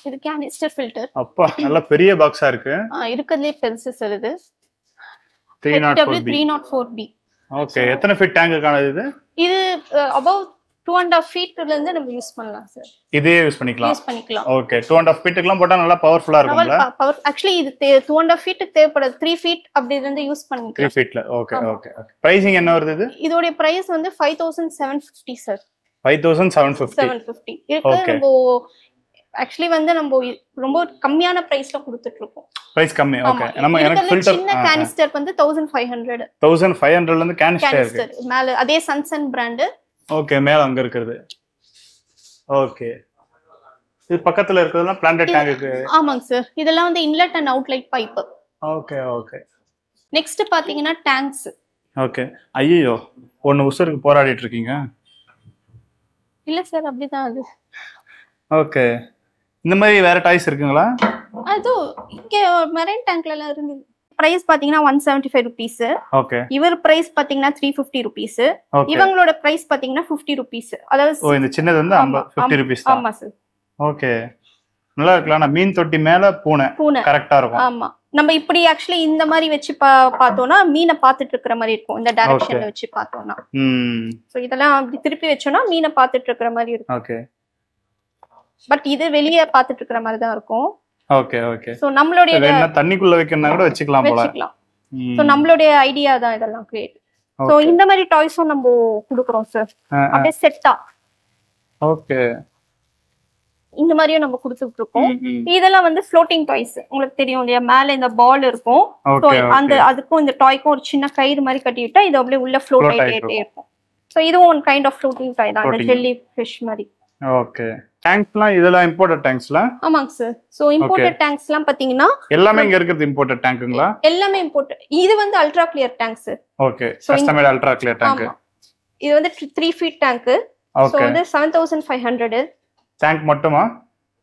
இது கேனிஸ்டர் ஃபில்டர். அப்பா நல்ல பெரிய பாக்ஸா இருக்கு. இருக்கதுலயே பெருசு சார் இது. 304B. ஓகே. எத்தனை ஃபீட் டேங்குக்கான இது? இது above 2.5 ஃபீட்ல இருந்து நம்ம யூஸ் பண்ணலாம் சார். இதே யூஸ் பண்ணிக்கலாம். ஓகே. 2.5 ஃபீட்டுக்குலாம் போட்டா நல்லா பவர்ஃபுல்லா இருக்கும்ல? பவர் ஆக்சுவலி இது 2.5 ஃபீட்டுக்கு தேவைப்படுது. 3 ஃபீட் அப்படி இருந்து யூஸ் பண்ணிக்கலாம். 3 ஃபீட்ல. Okay okay. பிரைசிங் என்ன வருது இது? இதோட பிரைஸ் வந்து 5750 சார். 5750 இருக்கு. நம்ம ஆக்சுவலி வந்து நம்ம ரொம்ப கம்மியான பிரைஸ்ல கொடுத்துட்டு இருக்கோம். பிரைஸ் கம்மி. ஓகே. நம்ம எனக்கு ஃபில்டர் சின்ன கேனிஸ்டர் வந்து 1500 1500ல இருந்து கேனிஸ்டர் இருக்கு. மேல அதே சன்சன் பிராண்ட். ஓகே. மேல அங்க இருக்குது. ஓகே. இது பக்கத்துல இருக்குறதுலாம் பிளான்ட் டேங்க்கு. ஆமாங்க சார். இதெல்லாம் வந்து inlet and outlet pipe. Okay okay. Next பாத்தீங்கன்னா டேங்க்ஸ். ஓகே. ஐயோ ஒன்னு உசுருக்கு போராடிட்டு இருக்கீங்க. இல்ல சார் அப்படிதான் அது. ஓகே. இந்த மாதிரி வேற டாய்ஸ் இருக்குங்களா? அது இங்க மெரைன் டேங்க்ல எல்லாம் இருக்கு. பிரைஸ் பாத்தீங்கன்னா 175 ரூபீஸ். ஓகே. இவர் பிரைஸ் பாத்தீங்கன்னா 350 ரூபீஸ். இவங்களோட பிரைஸ் பாத்தீங்கன்னா 50 ரூபீஸ். அதாவது இந்த சின்னது வந்து 50 ரூபீஸ் தான். ஆமா சார். ஓகே. நல்லா இருக்குல. நான் மீன் தொட்டி மேல பூனை கரெக்ட்டா இருக்கும். ஆமா. நம்ம இப்படி ஆக்சுவலி இந்த மாதிரி வச்சு பார்த்தோம்னா மீனை பார்த்துட்டு இருக்கிற மாதிரி இருக்கும். இந்த டைரக்ஷன்ல வச்சு பார்த்தோம்னா. சோ இதெல்லாம் அப்படி திருப்பி வச்சோம்னா மீனை பார்த்துட்டு இருக்கிற மாதிரி இருக்கும். ஓகே. பட் இது வெளிய பார்த்துட்டு இருக்கிற மாதிரி தான் இருக்கும். Okay okay. சோ நம்மளுடைய என்ன தண்ணிக்குள்ள வைக்கறனா கூட வச்சுக்கலாம் போல. சோ நம்மளுடைய ஐடியா தான் இதெல்லாம் கிரியேட். சோ இந்த மாதிரி டாய்ஸும் நம்ம கொடுக்குறோம் சார். அப்படியே செட்டா. ஓகே. இந்த மாதிரியும் நம்ம கொடுத்துட்டு இருக்கோம். இதெல்லாம் வந்து ஃப்ளோட்டிங் டாய்ஸ். உங்களுக்கு தெரியும் இல்லையா, மேல இந்த பால் இருக்கும். சோ அந்த அதுக்கும் இந்த டாய்க்கும் ஒரு சின்ன கயிறு மாதிரி கட்டிவிட்டா இது அப்படியே உள்ள ஃப்ளோட் ஆயிட்டே இருக்கும். சோ இதுவும் ஒன் கைண்ட் ஆஃப் ஃப்ளோட்டிங் டாய் தான். இந்த ஜெல்லி ஃபிஷ் மாதிரி. ஓகே. டேங்க்ஸ்லாம் இதெல்லாம் இம்போர்ட்டட் டேங்க்ஸ்ல? ஆமாங்க சார். சோ இம்போர்ட்டட் டேங்க்ஸ்லாம் பாத்தீங்கன்னா எல்லாமே இங்க இருக்குது இம்போர்ட்டட் டேங்க்குங்களா? எல்லாமே இம்போர்ட்டட். இது வந்து ultra clear tank sir. Okay. Customised ultra clear tank. இது வந்து 3 ஃபீட் டேங்க். சோ வந்து 7500. டேங்க் மட்டுமா?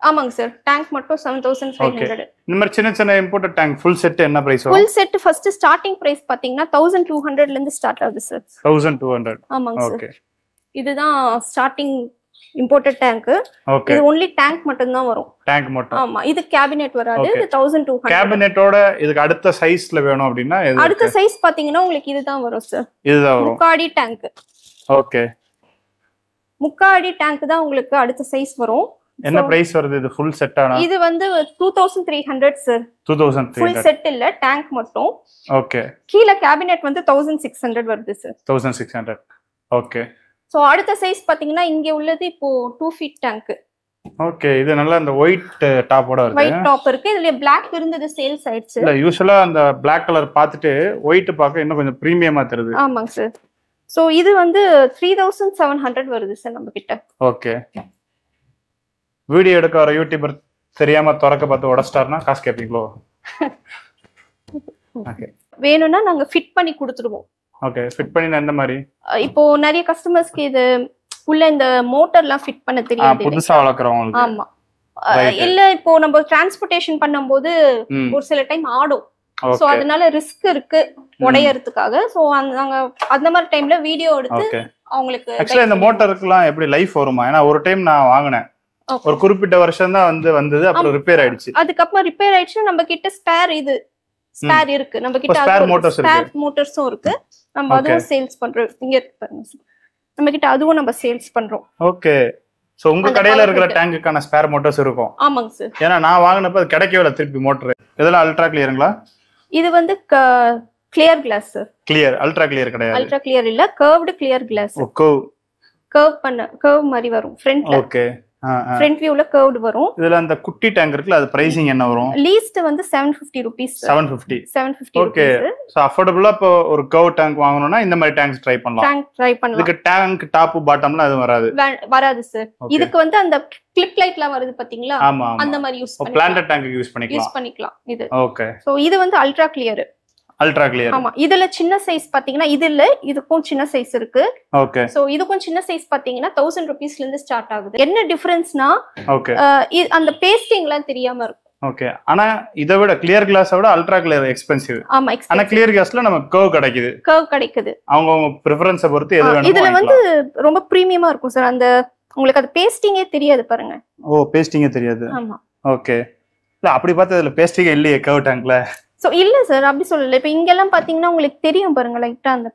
ஆமாங்க சார். டேங்க் மட்டும் 7500. இந்த மாதிரி சின்ன சின்ன இம்போர்ட்டட் டேங்க் ஃபுல் செட் என்ன பிரைஸ் வரும்? Full set first starting price பாத்தீங்கன்னா 1200 ல இருந்து ஸ்டார்ட் ஆகுது சார். 1200. ஆமாங்க சார். ஓகே. இதுதான் ஸ்டார்டிங் இம்போர்ட்டட் டேங்க். இது only டேங்க் மட்டும் தான் வரும். டேங்க் மட்டும். ஆமா. இது கேபினெட் வராது. இது 1200. கேபினெட்டோட இதுக்கு அடுத்த சைஸ்ல வேணும் அப்படினா அடுத்த சைஸ் பாத்தீங்கன்னா உங்களுக்கு இதுதான் வரும் சார். இதுதான் வரும். முக்காடி டேங்க். ஓகே. முக்காடி டேங்க் தான் உங்களுக்கு அடுத்த சைஸ் வரும். என்ன பிரைஸ் வருது இது ஃபுல் செட் ஆனா? இது வந்து 2300 சார். 2300. ஃபுல் செட் இல்ல, டேங்க் மட்டும். ஓகே. கீழ கேபினெட் வந்து 1600 வருது சார். 1600. ஓகே. சோ அடுத்த சைஸ் பாத்தீங்கன்னா இங்க உள்ளது இப்போ 2 ஃபீட் டேங்க். ஓகே. இது நல்லா அந்த ஒயிட் டாப்போட வருது. ஒயிட் டாப் இருக்கு. இதுல Black இருந்தது சேல்ஸ் ஆயிடுச்சு. இல்ல யூசுவலா அந்த Black கலர் பார்த்துட்டு ஒயிட் பார்க்க இன்னும் கொஞ்சம் பிரீமியமா தெரியுது. ஆமாங்க சார். சோ இது வந்து 3700 வருது சார் நம்ம கிட்ட. ஓகே. வீடியோ எடுக்க வர யூடியூபர் தெரியாம திறக்க பார்த்து உடைச்சிட்டாருன்னா காசு கேட்பீங்களோ? ஓகே. வேணும்னா நாங்க ஃபிட் பண்ணி கொடுத்துருவோம். ஓகே. ஃபிட் பண்ணி எந்த மாதிரி? இப்போ நிறைய கஸ்டமர்ஸ்க்கு இது உள்ள இந்த மோட்டர்லாம் ஃபிட் பண்ண தெரியாது. புதுசா வளர்க்கறவங்களுக்கு. ஆமா. இல்ல இப்போ நம்ம டிரான்ஸ்போர்ட்டேஷன் பண்ணும்போது ஒரு சில டைம் ஆடும். சோ அதனால ரிஸ்க் இருக்கு உடையறதுக்காக. சோ நாங்க அந்த மாதிரி டைம்ல வீடியோ எடுத்து அவங்களுக்கு ஆக்சுவலி இந்த மோட்டருக்குலாம் எப்படி லைஃப் வருமா? ஏன்னா ஒரு டைம் நான் வாங்கினேன். ஒரு குறிப்பிட்ட வருஷம் தான் வந்தது, அப்புறம் ரிப்பேர் ஆயிடுச்சு. அதுக்கப்புறம் ரிப்பேர் ஆயிடுச்சு. நம்ம கிட்ட ஸ்பேர் இருக்கு. நம்ம கிட்ட ஸ்பேர் மோட்டர்ஸும் இருக்கு. நம்ம அதுவும் சேல்ஸ் பண்றோம். இங்க இருக்கு நம்ம கிட்ட, அதுவும் நம்ம சேல்ஸ் பண்றோம். ஓகே. சோ உங்க கடையில இருக்கிற டேங்குக்கான ஸ்பேர் மோட்டர்ஸ் இருக்கும்? ஆமாங்க சார். ஏன்னா நான் வாங்கினப்ப அது கிடைக்கவே இல்லை திருப்பி மோட்டர். இதெல்லாம் அல்ட்ரா கிளியருங்களா? இது வந்து clear class sir. Clear. Ultra clear கிடையாது. அல்ட்ரா கிளியர் இல்ல, கர்வ்டு கிளியர் கிளாஸ். கர்வ் மாதிரி வரும் ஃப்ரண்ட்ல. ஓகே. ஃப்ரண்ட் வியூல கர்வ்ட் வரும். இதுல அந்த குட்டி டேங்க் இருக்குல, அது பிரைசிங் என்ன வரும்? லீஸ்ட் வந்து 750 ரூபீஸ். 750. ஓகே. சோ அஃபோர்டபிளா இப்போ ஒரு கர்வ் டேங்க் வாங்கணும்னா இந்த மாதிரி டேங்க்ஸ் ட்ரை பண்ணலாம். இதுக்கு டேங்க் டாப் பாட்டம்ல அது வராது சார். இதுக்கு வந்து அந்த கிளிப் லைட்லாம் வருது பாத்தீங்களா, அந்த மாதிரி யூஸ் பண்ணலாம். பிளான்ட் டேங்க் யூஸ் பண்ணிக்கலாம் இது. ஓகே. சோ இது வந்து அல்ட்ரா கிளியர். Ultra clear. ஆமா. இதுல சின்ன சைஸ் பாத்தீங்கன்னா இதுக்கும் சின்ன சைஸ் இருக்கு. ஓகே. சோ இதுக்கும் சின்ன சைஸ் பாத்தீங்கன்னா 1000 ரூபீஸ்ல இருந்து ஸ்டார்ட் ஆகுது. என்ன டிஃபரன்ஸ்னா அந்த பேஸ்டிங்லாம் தெரியாம இருக்கும். ஓகே. ஆனா இதை விட கிளியர் கிளாஸை விட அல்ட்ரா கிளியர் எக்ஸ்பென்சிவ். ஆமா, ஆனா கிளியர் கிளாஸ்ல நமக்கு கர்வ் கிடைக்குது. கர்வ் கிடைக்குது. அவங்க ப்ரிஃபரன்ஸை பொறுத்து எது வேணுமோ. இதுல வந்து ரொம்ப பிரீமியமா இருக்கும் சார். அந்த உங்களுக்கு அது பேஸ்டிங்கே தெரியாது பாருங்க. ஓ, பேஸ்டிங்கே தெரியாது. ஆமா. ஓகே. இல்ல அப்படி பார்த்தா இதுல பேஸ்டிங் இல்லையே கர்வ் டேங்க்ல. சோ இல்ல சார், அப்படி சொல்லல. இப்ப இங்க எல்லாம் பாத்தீங்கன்னா உங்களுக்கு தெரியும் பாருங்க, லைட்டா அந்த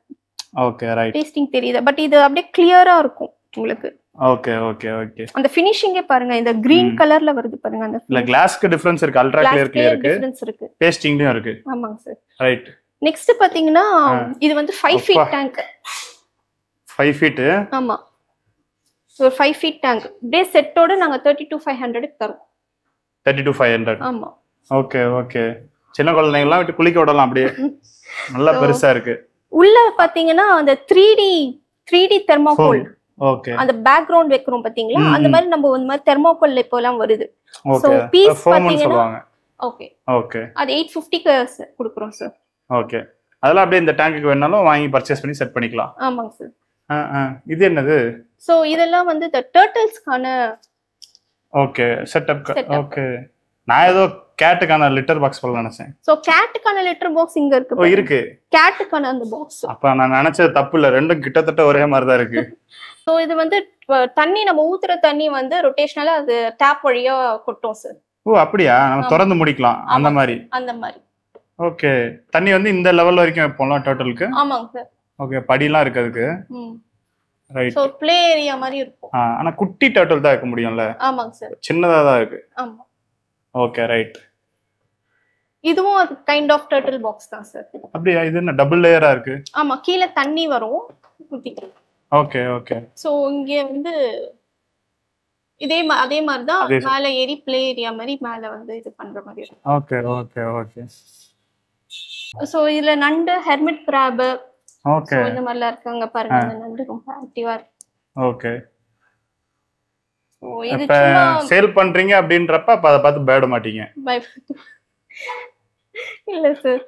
ஓகே ரைட் பேஸ்டிங் தெரியுது. பட் இது அப்படியே கிளியரா இருக்கும் உங்களுக்கு. Okay okay okay. அந்த ஃபினிஷிங்கே பாருங்க, இந்த கிரீன் கலர்ல வருது பாருங்க. அந்த இல்ல கிளாஸ்க்கு டிஃபரன்ஸ் இருக்கு, அல்ட்ரா கிளியர் இருக்கு, டிஃபரன்ஸ் இருக்கு, பேஸ்டிங்லயும் இருக்கு. ஆமாங்க சார். ரைட். நெக்ஸ்ட் பாத்தீங்கன்னா இது வந்து 5 feet டேங்க். 5 feet. ஆமா, ஒரு 5 feet டேங்க். டே செட்டோட நாங்க 32,500 க்கு தரோம். 32,500. ஆமா. Okay okay. சின்ன குழந்தைங்க எல்லாம் விட்டு குளிக்க விடலாம் அப்படியே. நல்லா பெருசா இருக்கு. உள்ள பாத்தீங்கன்னா அந்த 3D தெர்மோகோல். ஓகே. அந்த பேக்ரவுண்ட் வைக்கிறோம் பாத்தீங்களா, அந்த மாதிரி நம்ம இந்த மாதிரி தெர்மோகோல் இப்போ எல்லாம் வருது. So okay. பீஸ் ஃபோம்னு பாத்தீங்கன்னா சொல்வாங்க. Okay okay. அது 850 க்கு கொடுக்குறோம் சார். ஓகே. அதெல்லாம் அப்படியே இந்த டேங்க்குக்கு வேணாலும் வாங்கி பர்ச்சேஸ் பண்ணி செட் பண்ணிக்கலாம். ஆமாங்க சார். இது என்னது? சோ இதெல்லாம் வந்து the turtlesக்கான ஓகே செட்டப். ஓகே. நான் ஏதோ கேட்டுக்கான லிட்டர் பாக்ஸ் போல நினைச்சேன். சோ கேட்டுக்கான லிட்டர் பாக்ஸ் இங்க இருக்கு. ஓ இருக்கு. கேட்டுக்கான அந்த பாக்ஸ். அப்ப நான் நினைச்சது தப்பு இல்ல, ரெண்டும் கிட்டத்தட்ட ஒரே மாதிரி தான் இருக்கு. சோ இது வந்து தண்ணி நம்ம ஊத்துற தண்ணி வந்து ரொட்டேஷனலா அது டேப் வழியா கொட்டும் சார். ஓ அப்படியா? நம்ம திறந்து முடிக்கலாம் அந்த மாதிரி. அந்த மாதிரி. ஓகே. தண்ணி வந்து இந்த லெவல் வரைக்கும் வைப்போம்ல டோட்டலுக்கு? ஆமாங்க சார். ஓகே. படிலாம் இருக்கு அதுக்கு. ரைட். சோ ப்ளே ஏரியா மாதிரி இருக்கும். ஆனா குட்டி டோட்டல் தான் வைக்க முடியும்ல? ஆமாங்க சார். சின்னதா தான் இருக்கு. ஆமா. Okay right. இதுவும் அது கைண்ட் ஆஃப் டர்ட்டில் பாக்ஸ் தான் சார். அப்படியே இது என்ன டபுள் லேயரா இருக்கு? ஆமா, கீழ தண்ணி வரும் ஊத்திக்கலாம். Okay okay. சோ இங்க வந்து அதே மாதிரி தான் மேல ஏறி ப்ளே ஏரியா மாதிரி மேல வந்து இது பண்ற மாதிரி இருக்கும். Okay okay okay. சோ இதுல நண்டு, ஹெர்மிட் கிராப், ஓகே இந்த மாதிரிலாம் இருக்காங்க பாருங்க. அந்த நண்டு ரொம்ப ஆக்டிவா இருக்கு. ஓகே. சோ இது இப்ப சேல் பண்றீங்க அப்படின்றப்ப அப்ப அத பார்த்து பயப்பட மாட்டீங்க? இல்ல சார்,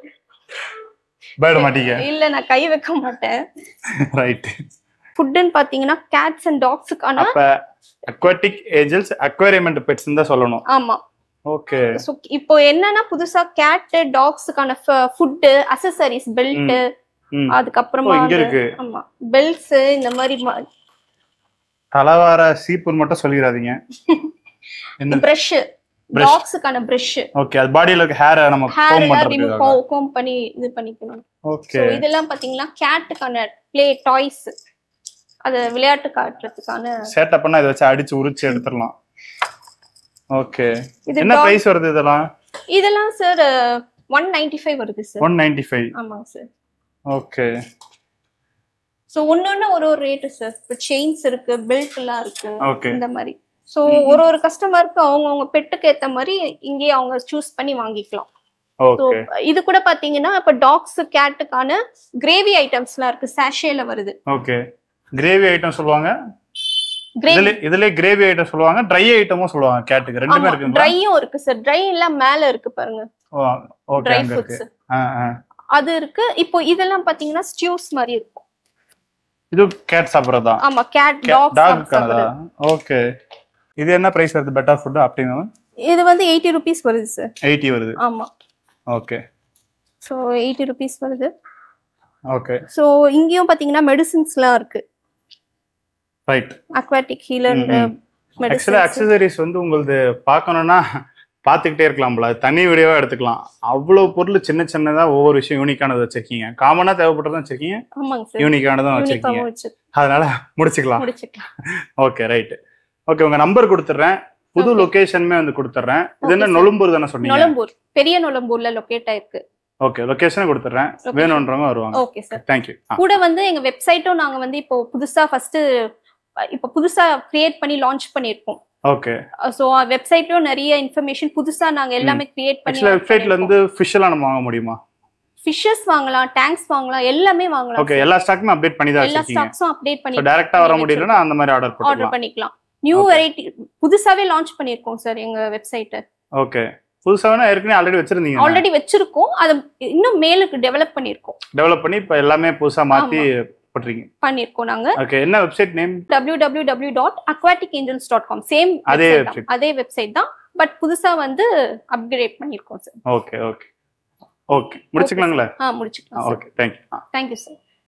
பயப்பட மாட்டீங்க? இல்ல, நான் கை வைக்க மாட்டேன். ரைட். ஃபுட்ன்னு பாத்தீங்கன்னா கேட்ஸ் அண்ட் டாக்ஸ்க்கான. அப்ப aquatic angels aquarium and pets தான் சொல்லணும். ஆமா. ஓகே. சோ இப்போ என்னன்னா புதுசா கேட் டாக்ஸ்க்கான ஃபுட், அக்சஸரீஸ், பெல்ட், அதுக்கு அப்புறமா இங்க இருக்கு. ஆமா, பெல்ட்ஸ், இந்த மாதிரி தலவார சீப்பு மட்டும் சொல்லிராதீங்க. என்ன பிரஷ், டாக்ஸ்க்கான பிரஷ். ஓகே. அது பாடியில இருக்க ஹேர் நம்ம கோம் பண்றதுக்கு கோம் பண்ணி இது பண்ணிக்கணும். ஓகே. சோ இதெல்லாம் பாத்தீங்கன்னா கேட்டுக்கான ப்ளே டாய்ஸ், அது விளையாட்டு காட்டுறதுக்கான. செட்டப் பண்ணா இத வச்சு அடிச்சு உரிச்சு எடுத்துறலாம். ஓகே. என்ன பிரைஸ் வருது இதெல்லாம்? இதெல்லாம் சார் 195 வருது சார். 195. ஆமாங்க சார். ஓகே. சோ ஒண்ணொண்ணு ஒரு ரேட் சார். இப்போ செயின்ஸ் இருக்கு, பெல்ட் எல்லாம் இருக்கு, இந்த மாதிரி. சோ ஒரு கஸ்டமருக்கு அவங்க பெட்டுக்கு ஏத்த மாதிரி இங்கே அவங்க சூஸ் பண்ணி வாங்கிக்கலாம். ஓகே. இது கூட பாத்தீங்கன்னா இப்ப டாக்ஸ், கேட்டுக்கான கிரேவி ஐட்டம்ஸ்லாம் இருக்கு, சாஷேல வருது. ஓகே. கிரேவி ஐட்டம் சொல்வாங்க. இதுல கிரேவி ஐட்டம் சொல்லுவாங்க, ட்ரை ஐட்டமும் சொல்லுவாங்க. கேட்டுக்கு ரெண்டுமே இருக்கு. ட்ரையும் இருக்கு சார். ட்ரை எல்லாம் மேல இருக்கு பாருங்க. ஓகே. ட்ரை ஃபுட்ஸ் அது இருக்கு. இப்போ இதெல்லாம் பாத்தீங்கன்னா ஸ்டியூஸ் மாதிரி இருக்கும். இது கேட் சாப்பிடுறதா? ஆமா, கேட் டாக் சாப்பிடுறது. ஓகே. இது என்ன பிரைஸ் வருது? பெட்டர் ஃபுட் அப்படினா இது வந்து 80 ரூபீஸ் வருது சார். 80 வருது. ஆமா. ஓகே. சோ 80 ரூபீஸ் வருது. ஓகே. சோ இங்கேயும் பாத்தீங்கன்னா மெடிசின்ஸ்லாம் இருக்கு. ரைட். Aquatic healer medicine. ஆக்சுவலா அக்சஸரீஸ் வந்து உங்களுக்கு பார்க்கணும்னா பார்த்துக்கிட்டே இருக்கலாம்ல, தனி வீடியோவா எடுத்துக்கலாம். அவ்வளவு பொருள் சின்ன சின்னதா ஒவ்வொரு விஷயம் யூனிக்கானது வச்சிருக்கீங்க. காமனா தேவைப்பட்டதான் வச்சிருக்கீங்க. ஆமாங்க சார். யூனிக்கானதான் வச்சிருக்கீங்க. அதனால முடிச்சுக்கலாம். Okay right. ஓகே. உங்க நம்பர் கொடுத்துறேன், புது லொகேஷனுமே வந்து கொடுத்துறேன். இது என்ன நொலம்பூர் தானே சொன்னீங்க? நொலம்பூர், பெரிய நொலம்பூர்ல லொகேட் ஆயிருக்கு. ஓகே. லொகேஷன் கொடுத்துறேன், வேணும்ன்றவங்க வருவாங்க. Okay sir. Thank you. கூட வந்து எங்க வெப்சைட்டும் நாங்க வந்து இப்போ புதுசா கிரியேட் பண்ணி லான்ச் பண்ணிருக்கோம். ஓகே. சோ வெப்சைட்லயும் நிறைய இன்ஃபர்மேஷன் புதுசா நாங்க எல்லாமே கிரியேட் பண்ணி. ஆக்சுவலா வெப்சைட்ல இருந்து ஃபிஷ் எல்லாம் நம்ம வாங்க முடியுமா? ஃபிஷஸ் வாங்கலாம், டேங்க்ஸ் வாங்கலாம், எல்லாமே வாங்கலாம். ஓகே. எல்லா ஸ்டாக்குமே அப்டேட் பண்ணி தான் வச்சிருக்கீங்க. எல்லா ஸ்டாக்ஸும் அப்டேட் பண்ணி. டைரக்டா வர முடியலனா அந்த மாதிரி ஆர்டர் பண்ணிக்கலாம். நியூ வெரைட்டி புதுசாவே லான்ச் பண்ணிருக்கோம் சார் எங்க வெப்சைட். ஓகே. புதுசாவே ஏற்கனவே ஆல்ரெடி வச்சிருந்தீங்க? ஆல்ரெடி வச்சிருக்கோம். அது இன்னும் மேலுக்கு டெவலப் பண்ணிருக்கோம். டெவலப் பண்ணி இப்ப எல்லாமே புதுசா மாத்தி பண்ணிருக்கோம் நாங்க. ஓகே. என்ன வெப்சைட் நேம்? www.aquaticangels.com. சேம் அதே வெப்சைட் தான். பட் புதுசா வந்து அப்கிரேட் பண்ணிருக்கோம் சார். ஓகே ஓகே ஓகே முடிச்சுக்கலாங்களா? முடிச்சுக்கலாம். Okay thank you. Thank you sir.